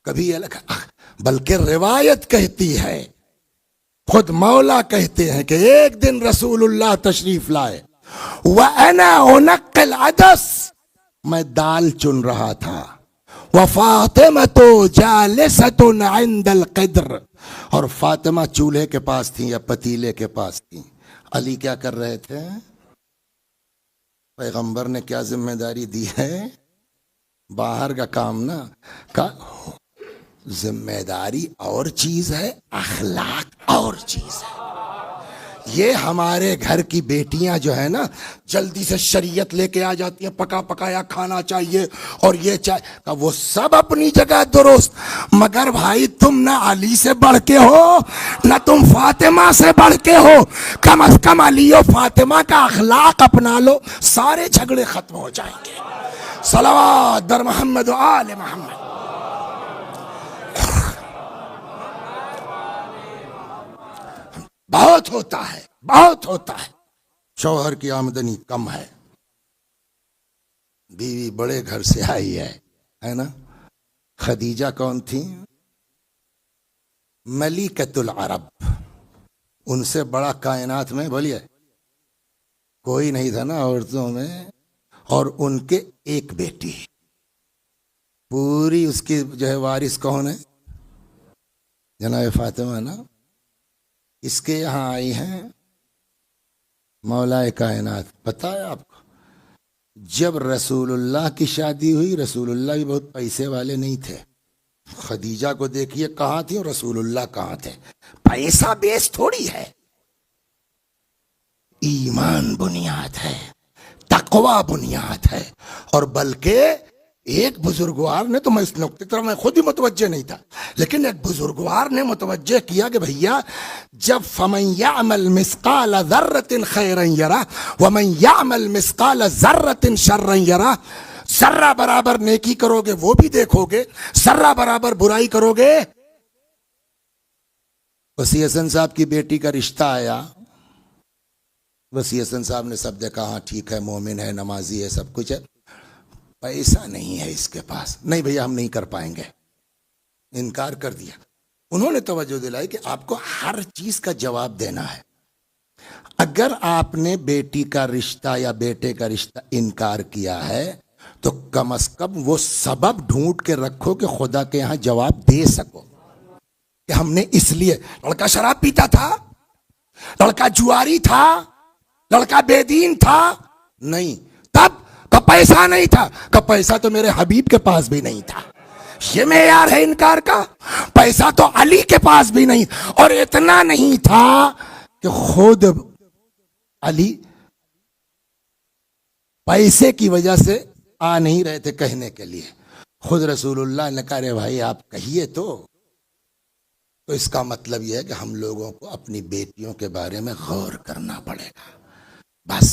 کبھی یہ لگا؟ بلکہ روایت کہتی ہے، خود مولا کہتے ہیں کہ ایک دن رسول اللہ تشریف لائے، وَأَنَا أُنَقِّ الْعَدَسَ، میں دال چن رہا تھا، وَفَاطِمَةُ جَالِسَةٌ عِنْدَ الْقِدْرِ، اور فاطمہ چولہے کے پاس تھیں یا پتیلے کے پاس تھیں. علی کیا کر رہے تھے؟ پیغمبر نے کیا ذمہ داری دی ہے؟ باہر کا کام نا کا ذمہ داری اور چیز ہے، اخلاق اور چیز ہے. یہ ہمارے گھر کی بیٹیاں جو ہے نا جلدی سے شریعت لے کے آ جاتی ہیں، پکا پکایا کھانا چاہیے اور یہ چاہیے، وہ سب اپنی جگہ درست، مگر بھائی تم نہ علی سے بڑھ کے ہو نہ تم فاطمہ سے بڑھ کے ہو. کم از کم علی و فاطمہ کا اخلاق اپنا لو، سارے جھگڑے ختم ہو جائیں گے. صلوات بر محمد و آل محمد. بہت ہوتا ہے، بہت ہوتا ہے. شوہر کی آمدنی کم ہے، بیوی بڑے گھر سے آئی ہے نا؟ خدیجہ کون تھی؟ ملکۃ العرب. ان سے بڑا کائنات میں بولیے کوئی نہیں تھا نا عورتوں میں. اور ان کے ایک بیٹی، پوری اس کی جو ہے وارث کون ہے؟ جناب فاطمہ نا. اس کے یہاں آئی ہیں مولا کائنات. پتہ ہے آپ کو جب رسول اللہ کی شادی ہوئی، رسول اللہ بھی بہت پیسے والے نہیں تھے. خدیجہ کو دیکھیے کہاں تھی اور رسول اللہ کہاں تھے. پیسہ بیس تھوڑی ہے، ایمان بنیاد ہے، تقوی بنیاد ہے. اور بلکہ ایک بزرگوار نے، تو میں اس نقطے کی طرف میں خود ہی متوجہ نہیں تھا، لیکن ایک بزرگوار نے متوجہ کیا کہ بھیا جب فَمَن يَعْمَلْ مِثْقَالَ ذَرَّةٍ خَيْرًا يَرَهُ وَمَن يَعْمَلْ مِثْقَالَ ذَرَّةٍ شَرًّا يَرَهُ. ذرہ برابر نیکی کرو گے وہ بھی دیکھو گے، ذرہ برابر برائی کرو گے. وسیع حسن صاحب کی بیٹی کا رشتہ آیا، وسیع حسن صاحب نے سب دیکھا، ہاں ٹھیک ہے، مومن ہے، نمازی ہے، سب کچھ ہے، پیسہ نہیں ہے اس کے پاس، نہیں بھیا ہم نہیں کر پائیں گے، انکار کر دیا۔ انہوں نے توجہ دلائی کہ آپ کو ہر چیز کا جواب دینا ہے۔ اگر آپ نے بیٹی کا رشتہ یا بیٹے کا رشتہ انکار کیا ہے تو کم از کم وہ سبب ڈھونڈ کے رکھو کہ خدا کے یہاں جواب دے سکو کہ ہم نے اس لیے، لڑکا شراب پیتا تھا، لڑکا جواری تھا، لڑکا بے دین تھا، نہیں، تب کا پیسہ نہیں تھا، کا پیسہ تو میرے حبیب کے پاس بھی نہیں تھا، یہ معیار ہے انکار کا۔ پیسہ تو علی کے پاس بھی نہیں، اور اتنا نہیں تھا کہ خود علی پیسے کی وجہ سے آ نہیں رہے تھے کہنے کے لیے، خود رسول اللہ نے کہا رے بھائی آپ کہیے تو اس کا مطلب یہ ہے کہ ہم لوگوں کو اپنی بیٹیوں کے بارے میں غور کرنا پڑے گا۔ بس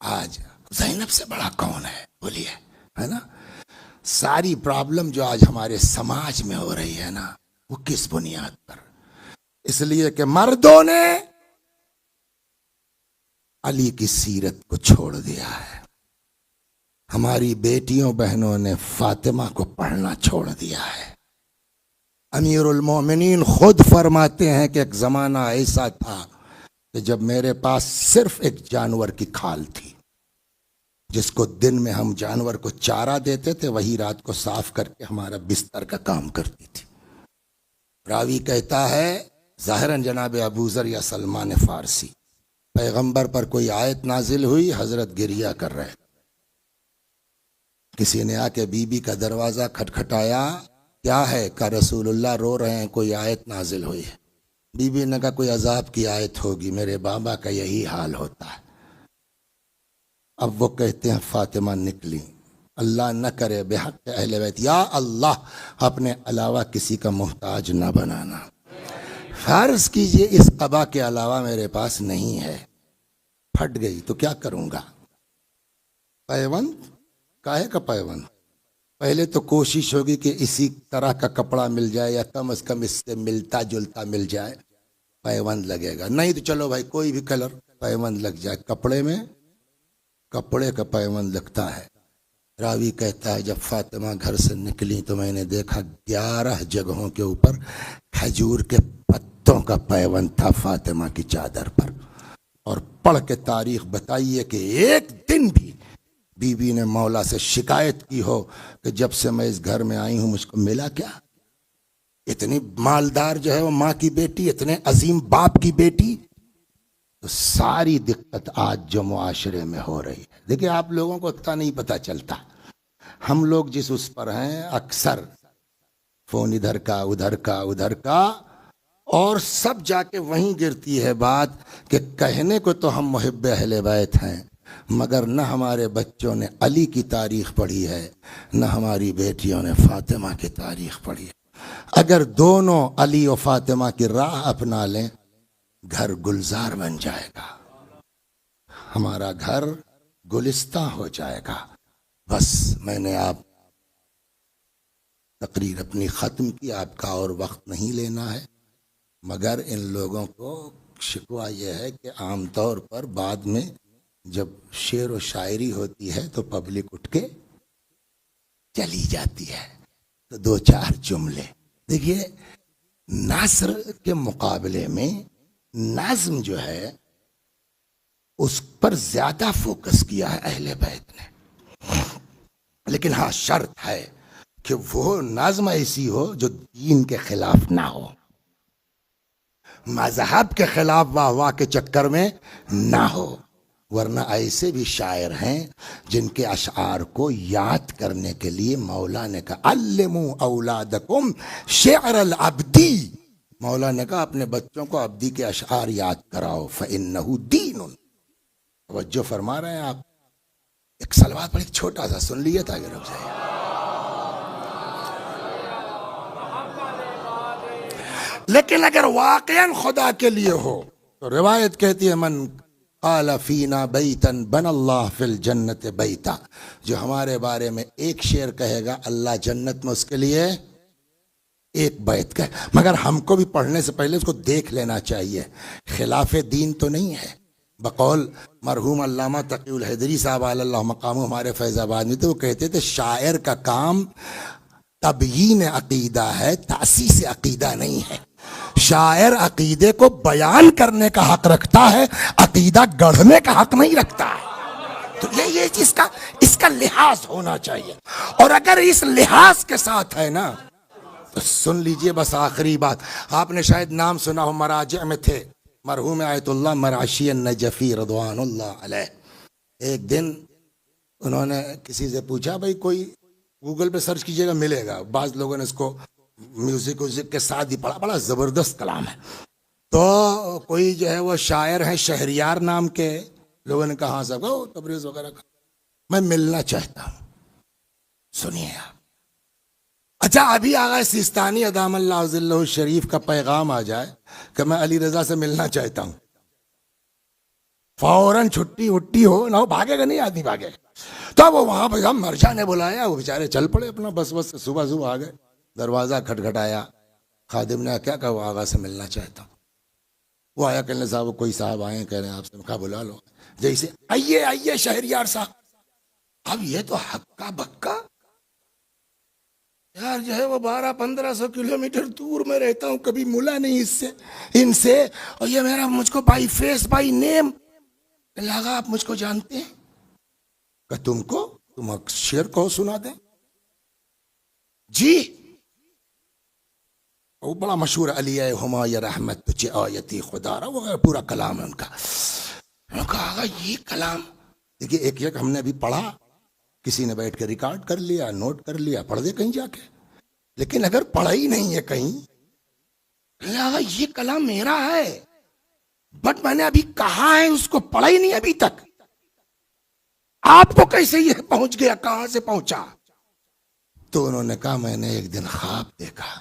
آج زینب سے بڑا کون ہے بولیے، ہے نا؟ ساری پرابلم جو آج ہمارے سماج میں ہو رہی ہے نا، وہ کس بنیاد پر؟ اس لیے کہ مردوں نے علی کی سیرت کو چھوڑ دیا ہے، ہماری بیٹیوں بہنوں نے فاطمہ کو پڑھنا چھوڑ دیا ہے۔ امیر المومنین خود فرماتے ہیں کہ ایک زمانہ ایسا تھا کہ جب میرے پاس صرف ایک جانور کی کھال تھی، جس کو دن میں ہم جانور کو چارہ دیتے تھے، وہی رات کو صاف کر کے ہمارا بستر کا کام کرتی تھی۔ راوی کہتا ہے ظاہراً جناب ابو ذر یا سلمان فارسی، پیغمبر پر کوئی آیت نازل ہوئی، حضرت گریہ کر رہے، کسی نے آ کے بی بی کا دروازہ کھٹکھٹایا، کیا ہے؟ کہ رسول اللہ رو رہے ہیں، کوئی آیت نازل ہوئی ہے۔ بی بی نے کہا کوئی عذاب کی آیت ہوگی، میرے بابا کا یہی حال ہوتا ہے۔ اب وہ کہتے ہیں فاطمہ نکلی، اللہ نہ کرے بحق اہل بیت، یا اللہ اپنے علاوہ کسی کا محتاج نہ بنانا، فرض کیجئے اس قبا کے علاوہ میرے پاس نہیں ہے، پھٹ گئی تو کیا کروں گا؟ پیوند کاہے کا پیوند؟ پہلے تو کوشش ہوگی کہ اسی طرح کا کپڑا مل جائے یا کم از کم اس سے ملتا جلتا مل جائے، پیوند لگے گا، نہیں تو چلو بھائی کوئی بھی کلر پیوند لگ جائے، کپڑے میں کپڑے کا پیوند لگتا ہے۔ راوی کہتا ہے جب فاطمہ گھر سے نکلی تو میں نے دیکھا 11 جگہوں کے اوپر کھجور کے پتوں کا پیوند تھا فاطمہ کی چادر پر، اور پڑھ کے تاریخ بتائیے کہ ایک دن بھی بی بی نے مولا سے شکایت کی ہو کہ جب سے میں اس گھر میں آئی ہوں مجھ کو ملا کیا؟ اتنی مالدار جو ہے وہ ماں کی بیٹی، اتنے عظیم باپ کی بیٹی، تو ساری دقت آج جو معاشرے میں ہو رہی ہے، دیکھیں آپ لوگوں کو اتنا نہیں پتہ چلتا، ہم لوگ جس اس پر ہیں اکثر فون ادھر کا ادھر کا ادھر کا، اور سب جا کے وہیں گرتی ہے بات کہ کہنے کو تو ہم محب اہل بیت ہیں، مگر نہ ہمارے بچوں نے علی کی تاریخ پڑھی ہے، نہ ہماری بیٹیوں نے فاطمہ کی تاریخ پڑھی ہے۔ اگر دونوں علی و فاطمہ کی راہ اپنا لیں، گھر گلزار بن جائے گا، ہمارا گھر گلستان ہو جائے گا۔ بس میں نے آپ تقریر اپنی ختم کی، آپ کا اور وقت نہیں لینا ہے، مگر ان لوگوں کو شکوہ یہ ہے کہ عام طور پر بعد میں جب شعر و شاعری ہوتی ہے تو پبلک اٹھ کے چلی جاتی ہے، تو 2-4 جملے دیکھیے، نثر کے مقابلے میں نظم جو ہے اس پر زیادہ فوکس کیا ہے اہل بیت نے، لیکن ہاں شرط ہے کہ وہ نظم ایسی ہو جو دین کے خلاف نہ ہو، مذہب کے خلاف واہ واہ کے چکر میں نہ ہو، ورنہ ایسے بھی شاعر ہیں جن کے اشعار کو یاد کرنے کے لیے مولا نے کہا علموا اولادکم شعر العبدی، مولا نے کہا اپنے بچوں کو عبدی کے اشعار یاد کراؤ، فإنہ دین۔ توجہ فرما رہے ہیں آپ؟ ایک سلوات بڑی چھوٹا سا سن لیے تاکہ رک جائے۔ لیکن اگر واقعاً خدا کے لیے ہو تو روایت کہتی ہے من قال فینا بیتا بن اللہ فی الجنت بیتا، جو ہمارے بارے میں ایک شعر کہے گا اللہ جنت میں اس کے لیے ایک بیت کہے، مگر ہم کو بھی پڑھنے سے پہلے اس کو دیکھ لینا چاہیے، خلاف دین تو نہیں ہے، بقول مرحوم علامہ تقی الحیدری صاحب علی اللہ مقام ہمارے فیض آباد میں تھے، وہ کہتے تھے شاعر کا کام تبیین عقیدہ ہے، تاسیس عقیدہ نہیں ہے۔ شاعر عقیدے کو بیان کرنے کا حق رکھتا ہے، عقیدہ گڑھنے کا حق نہیں رکھتا ہے۔ تو یہ چیز کا اس کا لحاظ ہونا چاہیے، اور اگر اس لحاظ کے ساتھ ہے نا تو سن لیجئے بس آخری بات، آپ نے شاید نام سنا ہو، مراجع میں تھے مرحوم آیت اللہ مرعشی النجفی رضوان اللہ علیہ۔ ایک دن انہوں نے کسی سے پوچھا بھائی کوئی گوگل پہ سرچ کیجئے گا ملے گا، بعض لوگوں نے اس کو میوزک کے ساتھ ہی پڑھا، بڑا زبردست کلام ہے۔ تو کوئی جو ہے وہ شاعر ہیں شہریار نام کے، لوگوں نے کہا ہاں صاحب تبریز وغیرہ کا، میں ملنا چاہتا ہوں، سنیے آپ۔ اچھا ابھی آغا سیستانی ادام اللہ ظلہ الشریف کا پیغام آ جائے کہ میں علی رضا سے ملنا چاہتا ہوں، فوراً چھٹی وٹی ہو نہ ہو، بھاگے گا نہیں آدمی، بھاگے گا۔ تو وہ وہاں پہ ہم مرجع نے بلایا، وہ بیچارے چل پڑے اپنا، بس صبح صبح آ گئے، دروازہ کھٹکھٹایا، خادم نے کیا کہا، وہ آغا سے ملنا چاہتا ہوں۔ وہ آیا کہنے صاحب کوئی صاحب آئے کہہ رہے ہیں آپ سے، کہا بلا لو، جیسے آئیے شہریار صاحب۔ اب یہ تو ہکا بکا یار جو ہے وہ 1200-1500 کلومیٹر دور میں رہتا ہوں، کبھی ملا نہیں ان سے، اور یہ میرا مجھ کو بائی فیس بائی نیم لگا، آپ مجھ کو جانتے ہیں کہ تم شعر کو سنا دیں جی، وہ بڑا مشہور علی ہما یا رحمت تجھے آیتی خدا را، وہ پورا کلام ہے ان کا۔ میں نے کہا آگا یہ کلام دیکھیے، ایک ہم نے ابھی پڑھا، کسی نے بیٹھ کے ریکارڈ کر لیا، نوٹ کر لیا، پڑھ دے کہیں جا کے، لیکن اگر پڑھا ہی نہیں ہے کہیں، آگا یہ کلام میرا ہے بٹ میں نے ابھی کہا ہے، اس کو پڑھا ہی نہیں ابھی تک، آپ کو کیسے یہ پہنچ گیا، کہاں سے پہنچا؟ تو انہوں نے کہا میں نے ایک دن خواب دیکھا،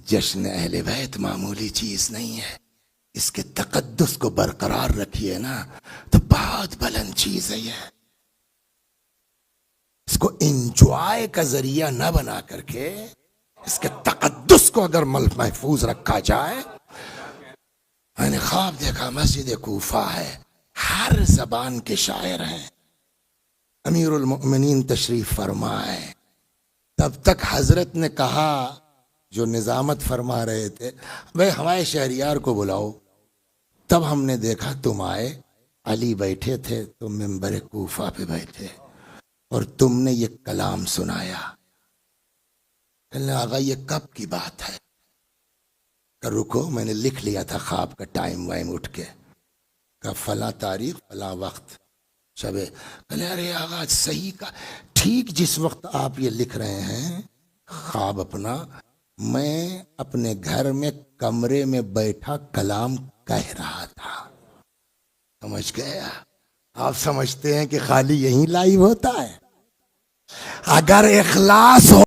جشن اہل بیت معمولی چیز نہیں ہے، اس کے تقدس کو برقرار رکھیے نا تو بہت بلند چیز ہے یہ۔ اس کو انجوائے کا ذریعہ نہ بنا کر کے اس کے تقدس کو اگر محفوظ رکھا جائے۔ میں نے خواب دیکھا مسجد کوفہ ہے، ہر زبان کے شاعر ہیں، امیر المؤمنین تشریف فرمائے، تب تک حضرت نے کہا جو نظامت فرما رہے تھے بھائی ہمارے شہریار کو بلاؤ، تب ہم نے دیکھا تم آئے، علی بیٹھے تھے، تم منبر کوفہ پہ بیٹھے اور تم نے یہ کلام سنایا۔ کہنے آقا یہ کب کی بات ہے؟ کہ رکو میں نے لکھ لیا تھا خواب کا ٹائم وائم اٹھ کے، کہ فلاں تاریخ فلاں وقت شب۔ کہنے ارے آقا صحیح کا، ٹھیک جس وقت آپ یہ لکھ رہے ہیں خواب اپنا، میں اپنے گھر میں کمرے میں بیٹھا کلام کہہ رہا تھا۔ سمجھ گیا؟ آپ سمجھتے ہیں کہ خالی یہیں لائیو ہوتا ہے؟ اگر اخلاص ہو